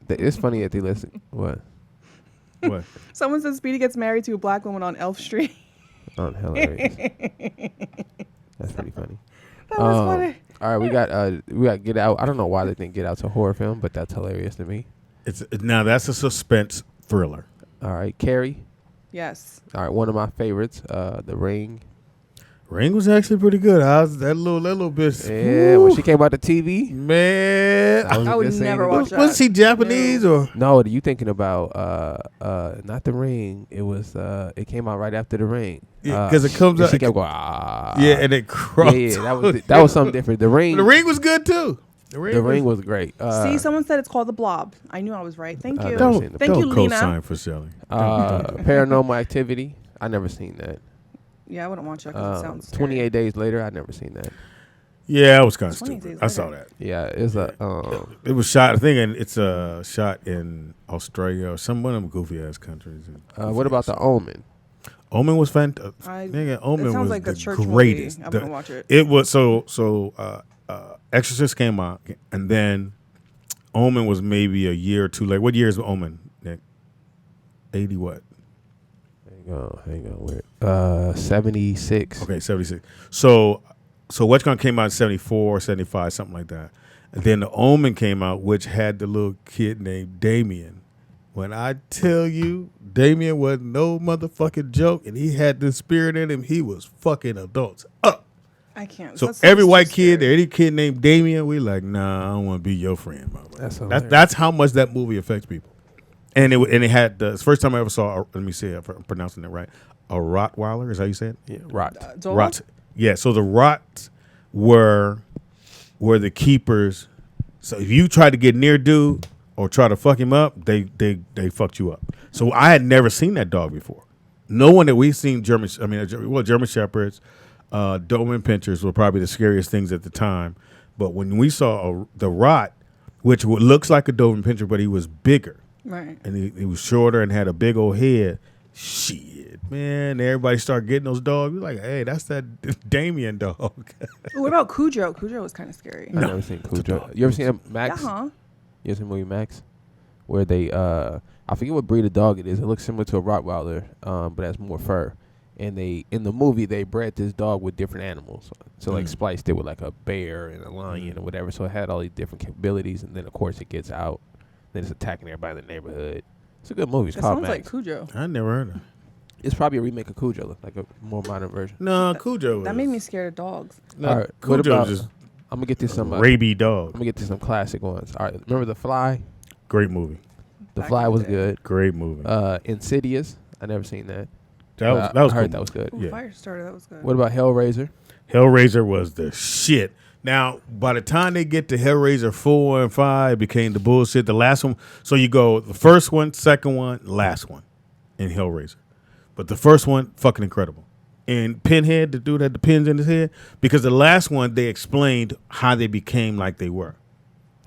It's funny that they listen. What? What? Someone said Speedy gets married to a black woman on Elf Street. Oh, hilarious. That's pretty funny. That was funny. All right, we got Get Out. I don't know why they think Get Out's a horror film, but that's hilarious to me. Now that's a suspense thriller. All right, Carrie. Yes. All right, one of my favorites, The Ring. Ring was actually pretty good. How's that little bit? Yeah, when she came out the TV. Man, That was a I would good scene. never watch that. was he Japanese or? No, you thinking about not The Ring. It was it came out right after TheRing. Yeah, 'cause it comes and out- She kept going, ah. Yeah, and it crossed. Yeah, that was something different. The Ring. The Ring was good too. The Ring was great. See, someone said it's called The Blob. I knew I was right. Thank you. never seen The Thank you, don't Lena. co-sign for Shelly. Paranormal Activity. I never seen that. Yeah, I wouldn't watch that because it sounds scary. 28 Days Later. I never seen that. Yeah, I was kind of 20 stupid. days I saw later. that. Yeah, it's a. It was shot. I think it's shot in Australia or some one of them goofy ass countries. What about The Omen? Omen was fantastic. I- Nigga, Omen it sounds was like the a church greatest. movie. I wouldn't watch it. It was so. Exorcist came out, and then Omen was maybe a year or two late. What year is Omen, Nick? 80 what? Hang on. 76. Okay, 76. So Wetchcon came out in 74, 75, something like that. And then the Omen came out, which had the little kid named Damien, When I tell you, Damien wasn't no motherfucking joke, and he had this spirit in him, he was fucking adults up. I can't. So That every sounds white too kid, scary. any kid named Damien, we like, nah, I don't want to be your friend, motherfucker. That's hilarious. That's how much that movie affects people. And it had the first time I ever saw. Let me see if I'm pronouncing it right. A Rottweiler is how you say it. Yeah, rot. Dog? Rots. Yeah. So the Rots were the keepers. So if you tried to get near dude or try to fuck him up, they fucked you up. So I had never seen that dog before. No one that we've seen German Shepherds, Doberman Pinschers were probably the scariest things at the time. But when we saw the Rot, which looks like a Doberman Pinscher, but he was bigger. Right. And he was shorter and had a big old head. Shit, man. Everybody started getting those dogs. We're like, hey, that's that Damien dog. What about Cujo? Cujo was kind of scary. I've never seen Cujo. You ever seen Max? Uh-huh. You ever seen the movie Max? Where they, I forget what breed of dog it is. It looks similar to a Rottweiler, but has more fur. And in the movie, they bred this dog with different animals. So like spliced it with like a bear and a lion or whatever. So it had all these different capabilities. And then, of course, it gets out. Then it's attacking everybody in the neighborhood. It's a good movie. It's It called sounds Max. like Cujo. I never heard of it. It's probably a remake of Cujo, like a more modern version. No, Cujo. That made me scared of dogs. No, All right, what Cujo about? was just I'm gonna get to some. a I'm rabid dog. gonna get to some classic ones. All right, remember The Fly? Great movie. The Back Fly in the was day. good. Great movie. Insidious. I never seen that. That I was heard cool. that was good. Ooh, Yeah. Firestarter, that was good. What about Hellraiser? Hellraiser was the shit. Now, by the time they get to Hellraiser 4 and 5, it became the bullshit. The last one, so you go the first one, second one, last one in Hellraiser. But the first one, fucking incredible. And Pinhead, the dude had the pins in his head, because the last one, they explained how they became like they were.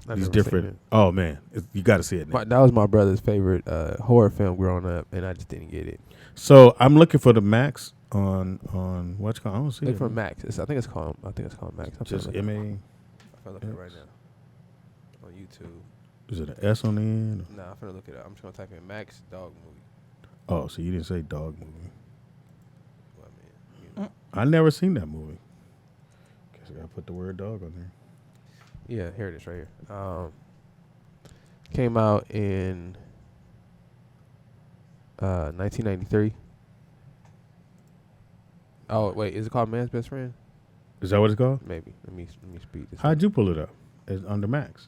I These never seen different. it. Oh, man. You got to see it now. That was my brother's favorite horror film growing up, and I just didn't get it. So I'm looking for the Max on what's called. I don't see Look it. for Max. I think it's called Max. I'm Just finna look M it up. A. I'm finna look it up right now on YouTube. Is it an S on the end? Nah, I'm finna look it up. I'm just gonna type in Max dog movie. Oh, so you didn't say dog movie. Well, I mean, I never seen that movie. Guess I gotta put the word dog on there. yeah, here it is right here. Came out in 1993. Oh wait, is it called Man's Best Friend? Is that what it's called? Maybe. Let me speed this. How'd you pull it up? It's under Max.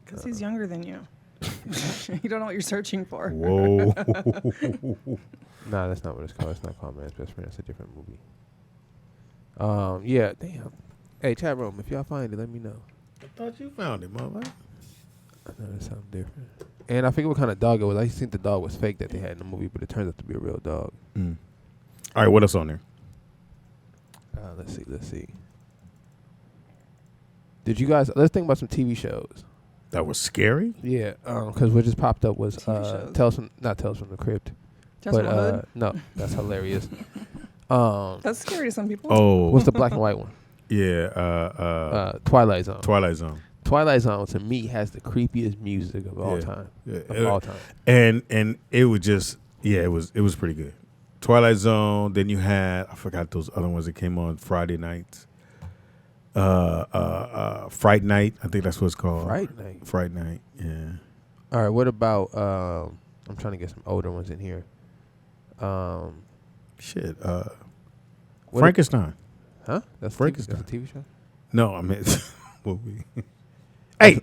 Because he's younger than you. You don't know what you're searching for. Whoa. Nah, that's not what it's called. It's not called Man's Best Friend. It's a different movie. Yeah, damn. Hey, chat room, if y'all find it, let me know. I thought you found it, motherfucker. I know that sounds different. And I forget what kind of dog it was. I used to think the dog was fake that they had in the movie, but it turns out to be a real dog. All right, what else on there? Let's see. Did you guys? Let's think about some TV shows. That was scary? Yeah, because what just popped up was TV shows. Not Tales from the Crypt, Just but One Hood? no, that's hilarious. That's scary to some people. Oh, What's the black and white one? yeah. Twilight Zone. Twilight Zone. Twilight Zone to me has the creepiest music of all Yeah. time. Yeah. Of all time. And it was just, yeah, it was pretty good. Twilight Zone. Then you had, I forgot those other ones that came on Friday nights. Fright Night. I think that's what it's called. Fright Night. Fright Night. Yeah. All right. What about? I'm trying to get some older ones in here. Shit. What Frankenstein. Huh? That's Frankenstein. That's a TV show. No, I mean, movie. Hey,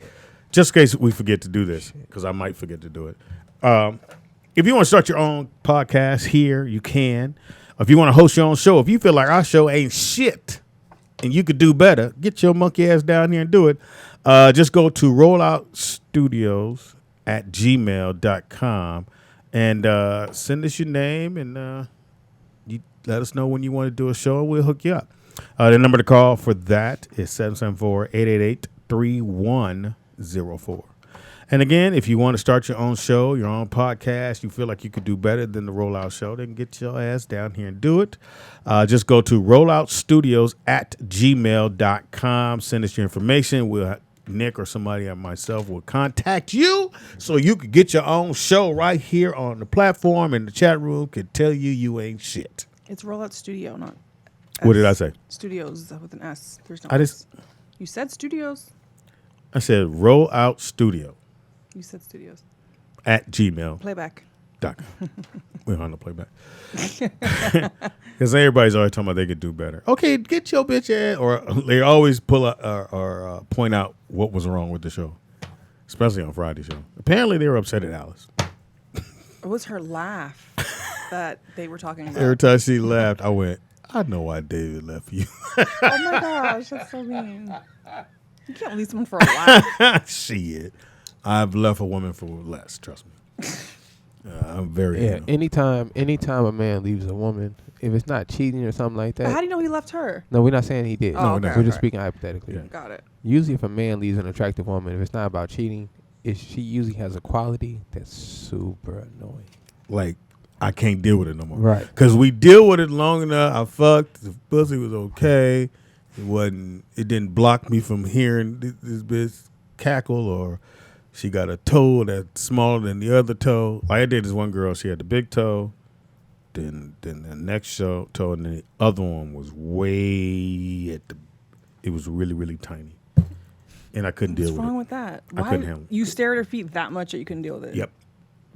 just in case we forget to do this, because I might forget to do it. If you want to start your own podcast here, you can. If you want to host your own show, if you feel like our show ain't shit and you could do better, get your monkey ass down here and do it. Just go to rolloutstudios@gmail.com and send us your name and you let us know when you want to do a show and we'll hook you up. The number to call for that is 774-888-3104. And again, if you want to start your own show, your own podcast, you feel like you could do better than the Rollout Show, then get your ass down here and do it. Just go to rolloutstudios@gmail.com. Send us your information. Nick or somebody or myself will contact you so you could get your own show right here on the platform, and the chat room could tell you ain't shit. It's Rollout Studio, not What did I S. say? Studios with an S. There's no I just- S. You said studios? I said Roll Out Studio. You said studios. at gmail.com. Playback. We don't have no playback. Because everybody's always talking about they could do better. Okay, get your bitch ass. Or they always pull out or point out what was wrong with the show, especially on Friday show. Apparently, they were upset at Alice. It was her laugh that they were talking about. Every time she laughed, I went, I know why David left you. Oh my gosh, that's so mean. You can't leave someone for a laugh. Shit. I've left a woman for less, trust me. I'm very Anytime a man leaves a woman, if it's not cheating or something like that. But how do you know he left her? No, we're not saying he did. Oh, okay, we're just speaking hypothetically. Yeah. Got it. Usually, if a man leaves an attractive woman, if it's not about cheating, she usually has a quality that's super annoying. like, I can't deal with it no more. Right. Because we deal with it long enough. I fucked. The pussy was okay. It didn't block me from hearing this bitch cackle, or she got a toe that's smaller than the other toe. Like I did this one girl, she had the big toe, then the next toe, and then the other one was way it was really, really tiny. And I couldn't deal with it. What's wrong with that? I couldn't handle it. You stare at her feet that much that you couldn't deal with it? Yep.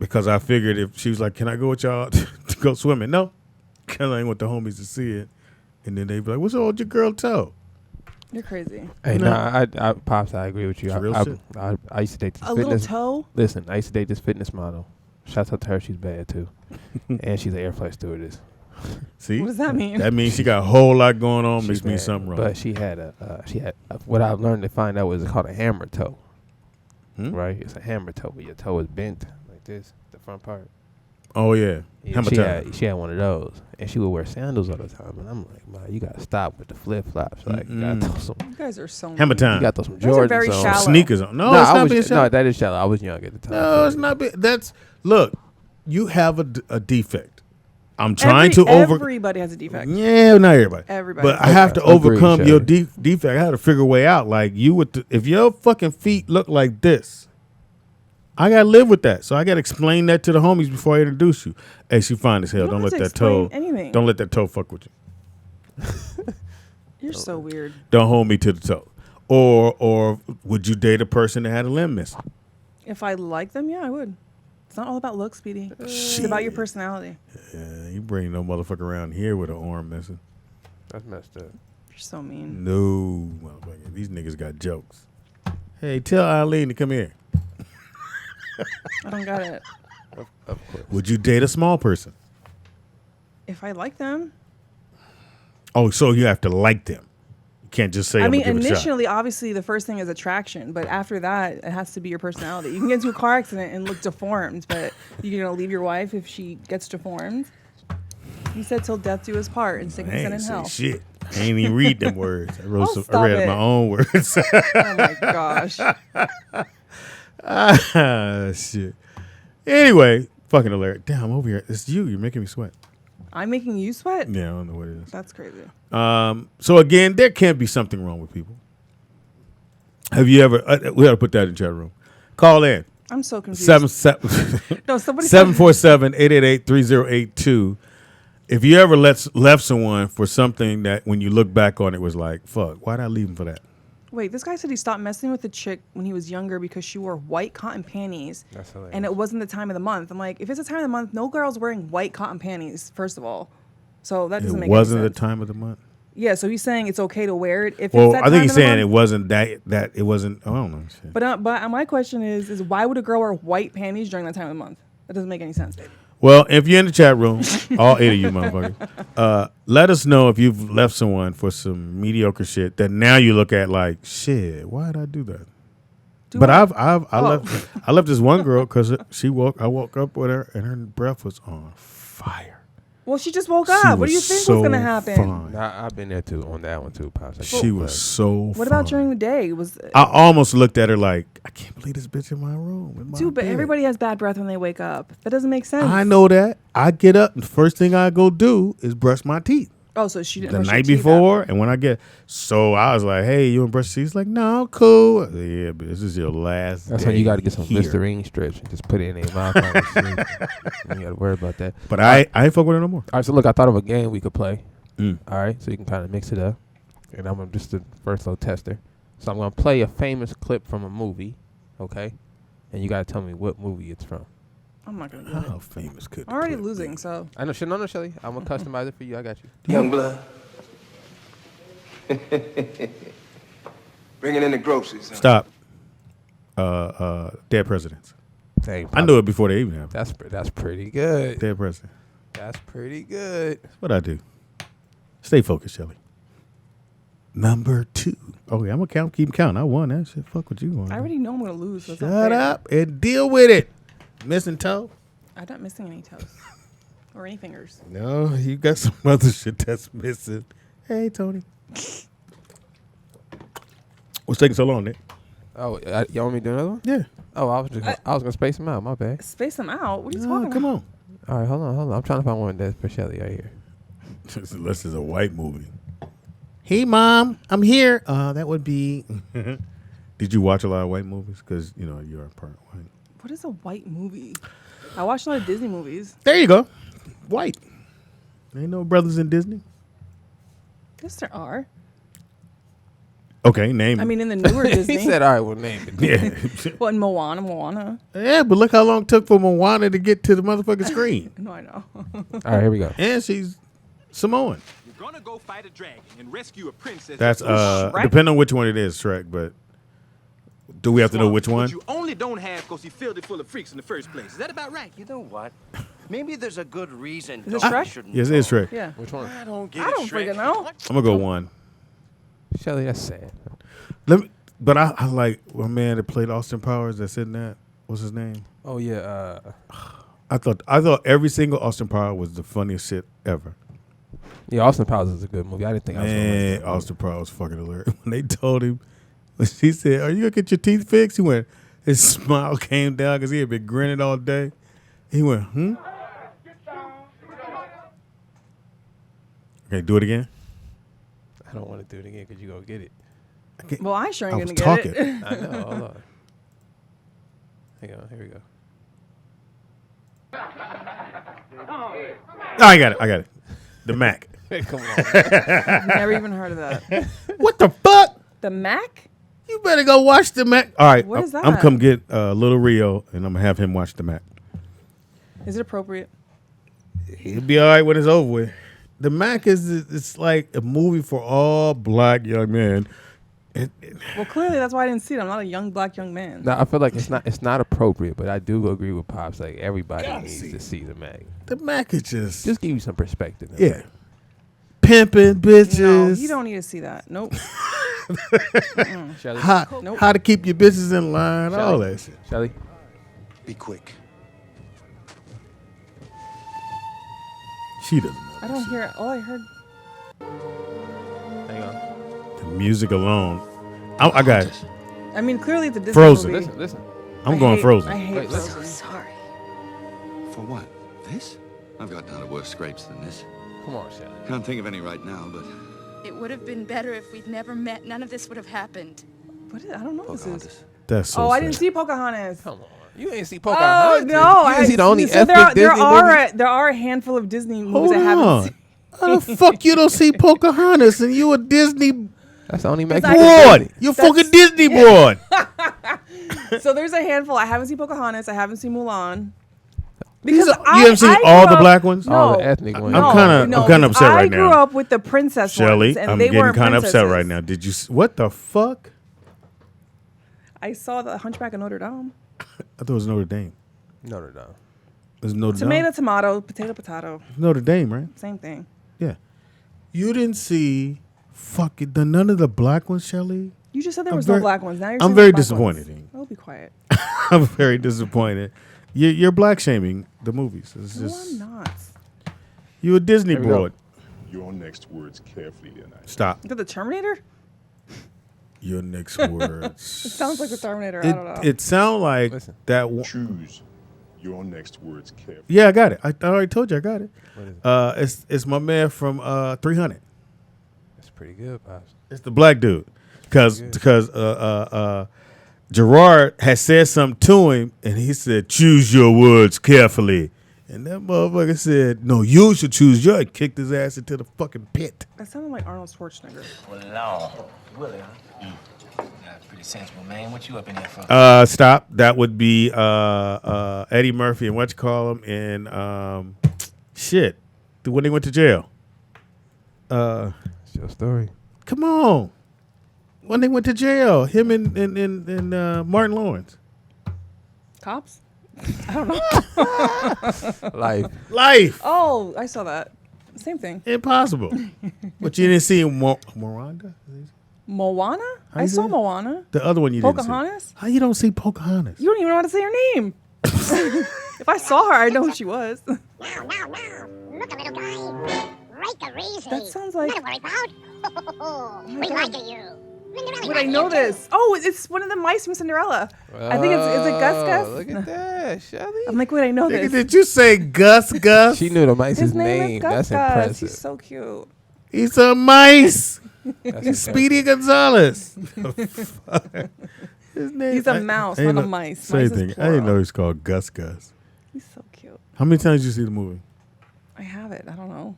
Because I figured if she was like, can I go with y'all to go swimming? No. Because I ain't want the homies to see it. And then they'd be like, what's wrong with your girl toe? You're crazy. Hey, No. I Pops, I agree with you. It's real shit. I used to date this A fitness. little toe? Listen, I used to date this fitness model. Shouts out to her. She's bad, too. And she's an air flight stewardess. See? What does that mean? That means she got a whole lot going on. She's Makes me bad, something wrong. But she had what I've learned to find out was it's called a hammer toe. Right? It's a hammer toe, but your toe is bent like this, the front part. Oh, yeah. Hammer toe. She had one of those, and she would wear sandals all the time. And I'm like, man, you gotta stop with the flip flops. Like, you gotta throw some. You guys are so Hammer mean. time. You got to throw some Those are Jordans very on. shallow. Sneakers on. No, No, it's I not was being shallow. no, that is shallow. I was young at the time. No, it's not. Look, you have a defect. I'm trying to Everybody has a defect. Yeah, not everybody. Everybody. But I have to Agreed, overcome your Shelly. defect. I had to figure a way out. Like if your fucking feet look like this, I gotta live with that. So I gotta explain that to the homies before I introduce you. Hey, she fine as hell. You don't Don't have let to that toe. explain anything. Don't let that toe fuck with you. You're so weird. Don't hold me to the toe. Or would you date a person that had a limb missing? If I like them, yeah, I would. It's not all about looks, Speedy. It's about your personality. Yeah, you bring no motherfucker around here with an arm missing. That's messed up. You're so mean. No, motherfucker. These niggas got jokes. Hey, tell Eileen to come here. I don't got it. Of course. Would you date a small person? If I like them. Oh, so you have to like them. You can't just say, I I'm mean, gonna give it a shot. initially, obviously, the first thing is attraction. But after that, it has to be your personality. You can get into a car accident and look deformed. But you're going to leave your wife if she gets deformed? He said, till death do us part in sickness and in hell. Shit. I ain't even read them words. I wrote Oh, I read stop it. my own words. Oh, my gosh. Shit. Anyway, fucking hilarious. Damn, I'm over here. It's you. You're making me sweat. I'm making you sweat? Yeah, I don't know what it is. That's crazy. So again, there can't be something wrong with people. Have you ever? We got to put that in the chat room. Call in. I'm so confused. 747-888-3082. If you ever left someone for something that when you look back on it was like, fuck, why'd I leave him for that? Wait, this guy said he stopped messing with the chick when he was younger because she wore white cotton panties. That's hilarious. And it wasn't the time of the month. I'm like, if it's the time of the month, no girl's wearing white cotton panties, first of all. So that doesn't It make wasn't any the sense. time of the month. Yeah, so he's saying it's okay to wear it if Well, it's that I think time he's of the saying it month? wasn't that it wasn't. I don't know. Shit. But my question is why would a girl wear white panties during that time of the month? That doesn't make any sense. Well, if you're in the chat room, all 8 of you motherfuckers, let us know if you've left someone for some mediocre shit that now you look at like, shit, why did I do that? But I left this one girl because I woke up with her and her breath was on fire. Well, she just woke She up. What do you was think so was going to happen? fine. I've been there too on that one too, Pops. She was so What about fine. during the day? I almost looked at her like, I can't believe this bitch in my room. In my Dude, but bed. everybody has bad breath when they wake up. That doesn't make sense. I know that. I get up and the first thing I go do is brush my teeth. Oh, so she didn't The brush her night teeth before, after. and when I get, so I was like, "Hey, you want to brush your teeth?" She's like, "No, I'm cool." I said, yeah, but this is your last. That's when you got to get some here. Listerine stretch and just put it in their mouth. Honestly. You got to worry about that. But I ain't fuck with her no more. All right, so look, I thought of a game we could play. Mm. All right, so you can kind of mix it up. And I'm just the first little tester. So I'm going to play a famous clip from a movie, okay? And you got to tell me what movie it's from. I'm not gonna do it. How famous could I'm already the clip losing, be? so I know, no, Shelly. I'm gonna customize it for you. I got you. Young blood. Bringing in the groceries. Huh? Stop. Dead presidents. Dang, I knew it before they even happened. That's pretty good. Dead president. That's pretty good. That's what I do. Stay focused, Shelly. Number 2. Okay, I'm gonna keep counting. I won that shit. Fuck what you want. I already know I'm gonna lose. So it's not Shut fair. up and deal with it. Missing toe? I'm not missing any toes or any fingers. No, you got some other shit that's missing. Hey, Tony. What's taking so long, Nick? Oh, y'all want me to do another one? Yeah. Oh, I was gonna space them out. My bad. Space them out. What are you No, talking come about? on. All right, hold on. I'm trying to find one that's for Shelly right here. Unless it's a white movie. Hey, Mom, I'm here. That would be. Did you watch a lot of white movies? Because, you know, you're part white. What is a white movie? I watch a lot of Disney movies. There you go. White. Ain't no brothers in Disney. Yes, there are. Okay, name it. I mean, in the newer Disney. He said, "All right, we'll name it." Yeah. Well, in Moana. Yeah, but look how long it took for Moana to get to the motherfucking screen. No, I know. All right, here we go. And she's Samoan. You're gonna go fight a dragon and rescue a princess. That's Shrek? depending on which one it is, Shrek, but do we have to know which one? But you only don't have because you filled it full of freaks in the first place. Is that about right? You know what? Maybe there's a good reason. Is it Don't- Shrek? we shouldn't Yes, it is go. Shrek. Yeah. Which one? I don't get I it, don't Shrek. freaking know. I'm gonna go 1. Shelly, that's sad. But I like my man that played Austin Powers that's in that. What's his name? Oh yeah. I thought every single Austin Powers was the funniest shit ever. Yeah, Austin Powers is a good movie. I didn't think I was gonna like Man, that Austin Powers was fucking hilarious. When they told him, when she said, "Are you gonna get your teeth fixed?" He went. His smile came down because he had been grinning all day. He went, Okay, do it again. I don't want to do it again because you gonna get it. Well, I sure I ain't was gonna talking. get it. I know. Hold on. Hang on. Here we go. Oh, I got it. The Mac. Come on. Never even heard of that. What the fuck? The Mac? You better go watch the Mac. All right. What is I'm that? come get Little Rio, and I'm going to have him watch the Mac. Is it appropriate? He'll be all right when it's over with. The Mac it's like a movie for all black young men. Well, clearly that's why I didn't see it. I'm not a young black young man. No, I feel like it's not appropriate, but I do agree with Pops. Like everybody needs to see the Mac. The Mac is just Just give you some perspective. yeah. Pimping bitches. No, you don't need to see that. Nope. Shelly, How to keep your bitches in line, all that shit. Shelly, Be quick. She doesn't know. I don't hear it. All I heard. hang on. The music alone. I got it. I mean, clearly it's a Disney Frozen. movie. Listen. I'm I going hate- Frozen. I hate Wait, listen. Frozen. Sorry. For what? This? I've gotten out of worse scrapes than this. Come on, Shelly. Can't think of any right now, but It would have been better if we'd never met. None of this would have happened. What is, I don't know what this is. Pocahontas. That's so Oh, sad. I didn't see Pocahontas. Come on. You ain't see Oh Pocahontas. no! You ain't see the only so ethnic there Disney are movie? there are a handful of Disney movies Hold I haven't on. seen. How the fuck you don't see Pocahontas and you a Disney That's the only Because Mexican. I- broad? You fucking Disney broad. So there's a handful. I haven't seen Pocahontas. I haven't seen Mulan. These Because are- you haven't seen all grew the up- black ones? No, All the ethnic ones. I'm kinda upset right I grew now. up with the princess Shelly, ones, and I'm they getting weren't kind of upset princesses. right now. Did you? What the fuck? I saw the Hunchback of Notre Dame. I thought it was Notre Dame. No. It was Notre Tomato, Dame. tomato, potato, potato. Notre Dame, right? Same thing. Yeah. You didn't see none of the black ones, Shelly? You just said there I'm was very- no black ones. Now you're I'm saying very there's black ones. disappointed. Oh, be quiet. I'm very disappointed. You're black shaming the movies. It's No, just I'm not. you a Disney There we go. broad. Your next words carefully tonight. Stop. Is it the Terminator? Your next words. It sounds like the Terminator. I don't know. It sound like Listen. that one. Choose your next words carefully. Yeah, I got it. I already told you I got it. What is it? It's my man from 300. That's pretty good, Pops. It's the black dude, because Gerard had said something to him, and he said, "Choose your words carefully." And that motherfucker said, "No, you should choose your." And kicked his ass into the fucking pit. That sounded like Arnold Schwarzenegger. Pretty sensible, man. What you up in there for? Stop. That would be Eddie Murphy and what you call him in shit. When they went to jail. It's your story. Come on. When they went to jail, him and Martin Lawrence. Cops? I don't know. Life. Oh, I saw that. Same thing. Impossible. But you didn't see Miranda? Moana? I you say saw it? Moana. The other one you didn't see. Pocahontas? How you don't see Pocahontas? You don't even know how to say her name. If I saw her, I know who she was. Now. Look, a little guy. Break a easy. That sounds like... Not to worry about. We like you. Would I know this? Oh, it's one of the mice from Cinderella. I think is it Gus Gus? Look at that, Shelly. I'm like, would I know this? Did you say Gus Gus? She knew the mice's His name name. is Gus That's Gus. impressive. He's so cute. He's a mice. That's Speedy Gonzalez. His name. He's a mouse, not a mice. Same Mice is thing. I plural. didn't know he's called Gus Gus. He's so cute. How many times did you see the movie? I have it. I don't know.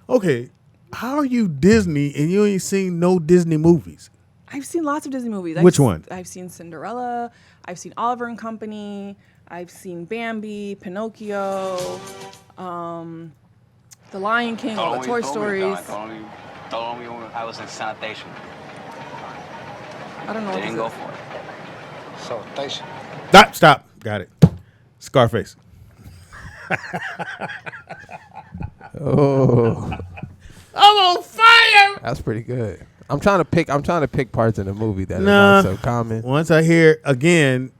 Okay, how are you Disney and you ain't seen no Disney movies? I've seen lots of Disney movies. Which one? I've seen Cinderella. I've seen Oliver and Company. I've seen Bambi, Pinocchio, The Lion King, all the Toy Stories. I was in sanitation. I don't know what Didn't this go is. for it. Sanitation. Stop. Got it. Scarface. Oh, I'm on fire. that's pretty good. I'm trying to pick parts in the movie that Nah. are not so common. Once I hear again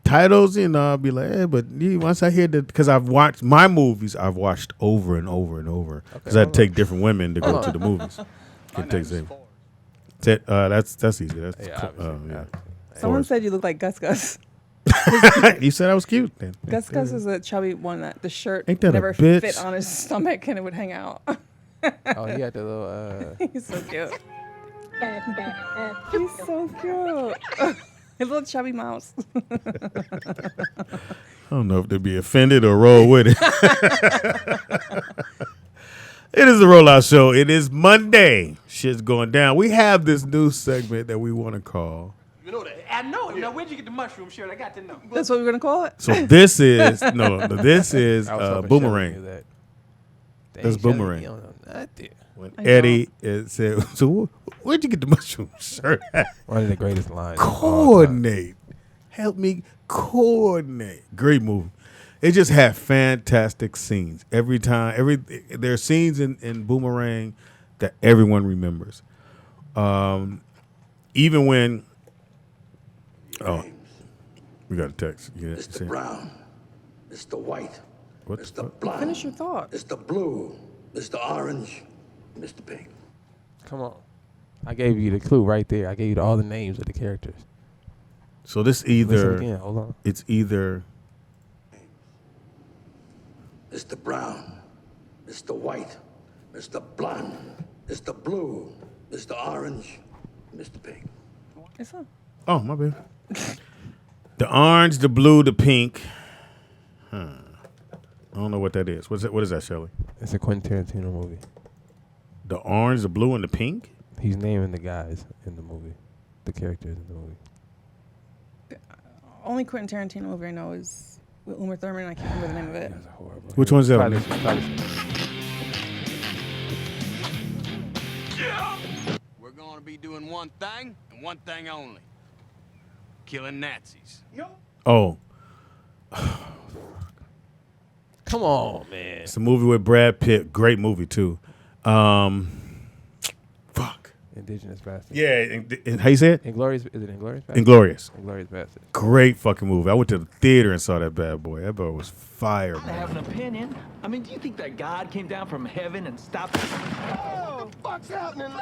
titles, I'll be like, once I hear that, because I've watched my movies, I've watched over and over and over because I take different women to go to the movies. It takes that's easy. That's Yeah, Someone said you look like Gus Gus. You said I was cute. Then. Gus Gus is a chubby one that the shirt Ain't that a never bitch? fit on his stomach and it would hang out. Oh, he had the little. He's so cute. He's so cute. His little chubby mouse. I don't know if they'd be offended or roll with it. It is the Rollout Show. It is Monday. Shit's going down. We have this new segment that we want to call. You know that? I know it. Now, where'd you get the mushroom shirt? I got to know. That's what we're gonna call it. So this is this is I was hoping Shelly knew Boomerang. that. Dang, That's Shelly, Boomerang. you don't know nothing. When I Eddie said, "So where'd you get the mushroom shirt at?" One of the greatest lines. of all time. Coordinate. Help me coordinate. Great movie. It just had fantastic scenes. Every time, there are scenes in Boomerang that everyone remembers. Even when, we got a text. Yeah, Mr. Brown, Mr. White, What? Mr. Blonde, Finish your thought. Mr. Blue, Mr. Orange, Mr. Pink. Come on. I gave you the clue right there. I gave you all the names of the characters. So this Listen either again. Hold on. it's either Mr. Brown, Mr. White, Mr. Blonde, Mr. Blue, Mr. Orange, Mr. Pink. It's not. oh my bad. The orange, the blue, the pink. I don't know what that is. What is that, Shelly? It's a Quentin Tarantino movie. The orange, the blue, and the pink. He's naming the guys in the movie, the characters in the movie. Only Quentin Tarantino movie I know is with Uma Thurman. I can't remember the name of it. That's horrible. Which one's that? We're going to be doing one thing and one thing only. Killing Nazis. Oh, Come on, man. it's a movie with Brad Pitt. Great movie too. Fuck. Indigenous Bastards. Yeah, and how you say it? Inglorious. Is it Inglorious Bastards? Inglorious. Inglorious Bastards. Great fucking movie. I went to the theater and saw that bad boy. That boy was fire, I have man. an opinion. I mean, do you think that God came down from heaven and stopped? Oh, what the fuck's happening?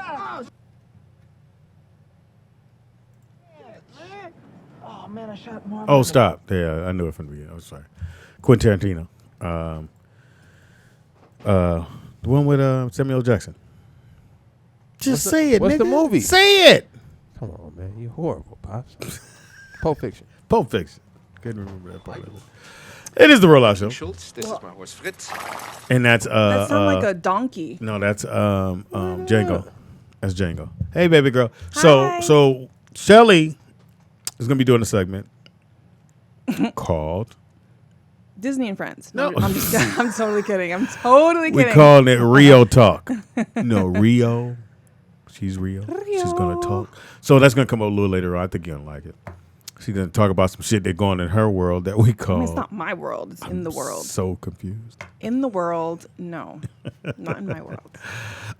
Oh man, I shot more. Oh, stop. Yeah, I knew it from the beginning. I was sorry. Quentin Tarantino. The one with Samuel L. Jackson. Just say it, What's the nigga. movie? Say it. Come on, man. You're horrible, Pops. Pulp Fiction. Pulp Fiction. Couldn't remember that part of it. It is the Rollout Show. Schultz, this is my horse Fritz. And that's That sounds like a donkey. no, that's Django. That's Django. Hey, baby girl. So Shelly is going to be doing a segment called Disney and Friends. No. I'm totally kidding. I'm totally kidding. We calling it Rio Talk. No, Rio. She's Rio. She's going to talk. So that's going to come up a little later on. I think you're going to like it. She's going to talk about some shit that's going in her world that we call. It's not my world. It's in the world. So confused. In the world, no. Not in my world.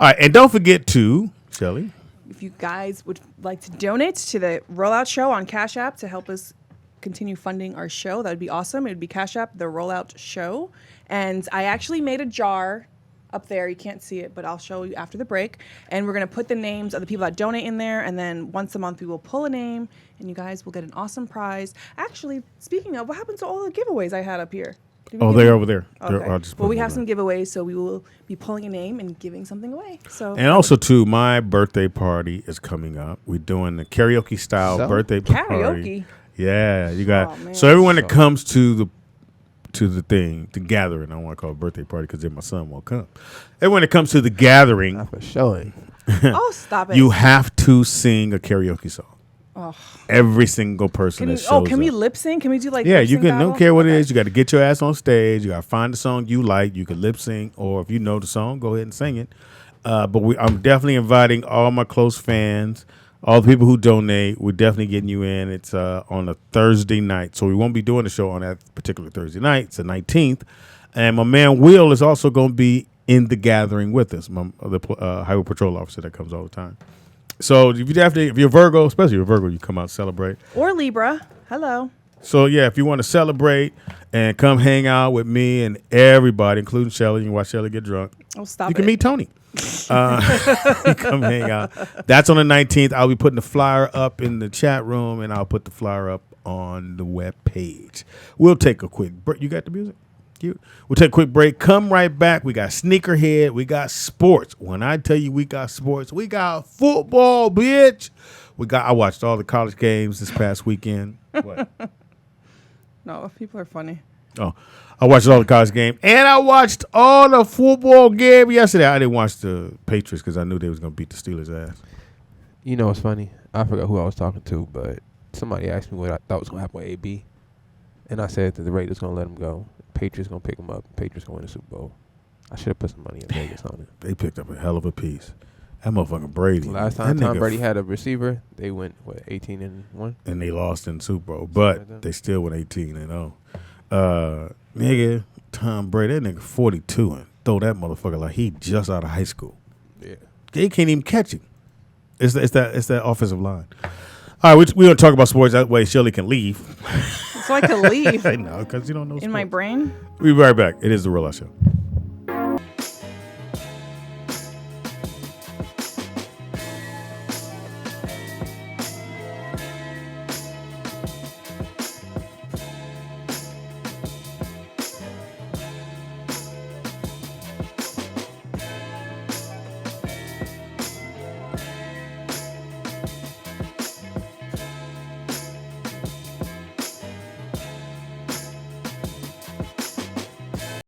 All right. And don't forget to, Shelly. If you guys would like to donate to the Rollout Show on Cash App to help us continue funding our show, that would be awesome. It would be Cash App TheRollOutShow. And I actually made a jar up there. You can't see it, but I'll show you after the break. And we're going to put the names of the people that donate in there. And then once a month, we will pull a name, and you guys will get an awesome prize. Actually, speaking of, what happened to all the giveaways I had up here? They're over there. Okay. Well, we have some giveaways, so we will be pulling a name and giving something away. So, and also, too, my birthday party is coming up. We're doing the karaoke style birthday party. Karaoke? Yeah, you got. So everyone that comes to the thing, the gathering, I don't want to call it a birthday party because then my son won't come. Everyone that comes to the gathering, not for showing. Oh, stop it! You have to sing a karaoke song. Oh. Every single person that shows up. Can we lip sync? Can we do like yeah, lip you sync can. battle? Don't care what it is. You got to get your ass on stage. You got to find the song you like. You can lip sync, or if you know the song, go ahead and sing it. But I'm definitely inviting all my close fans, all the people who donate. We're definitely getting you in. It's on a Thursday night, so we won't be doing the show on that particular Thursday night. It's the 19th, and my man Will is also going to be in the gathering with us. The highway patrol officer that comes all the time. So if you're Virgo, especially if you're Virgo, you come out and celebrate. Or Libra. Hello. So yeah, if you want to celebrate and come hang out with me and everybody, including Shelly, you can watch Shelly get drunk. Oh, stop You can meet Tony. You come hang out. That's on the 19th. I'll be putting the flyer up in the chat room, and I'll put the flyer up on the web page. We'll take a quick break. You got the music? We'll take a quick break. Come right back. We got Sneakerhead. We got sports. When I tell you we got sports, we got football, bitch. I watched all the college games this past weekend. What? No, people are funny. Oh, I watched all the college game, and I watched all the football game yesterday. I didn't watch the Patriots because I knew they was going to beat the Steelers' ass. You know what's funny? I forgot who I was talking to, but somebody asked me what I thought was going to happen with AB. And I said that the Raiders going to let him go. Patriots going to pick him up. Patriots going to win the Super Bowl. I should have put some money in Vegas on it. They picked up a hell of a piece. That motherfucking Brady. Last time Tom Brady had a receiver, they went, 18-1? And they lost in the Super Bowl. But they still went 18-0. Nigga, Tom Brady, that nigga 42 and throw that motherfucker like he just out of high school. Yeah. They can't even catch him. It's that offensive line. All right, we're going to talk about sports. That way Shelly can leave. So I can leave. I know, because you don't know sports. In my brain? We'll be right back. It is The Rollout Show.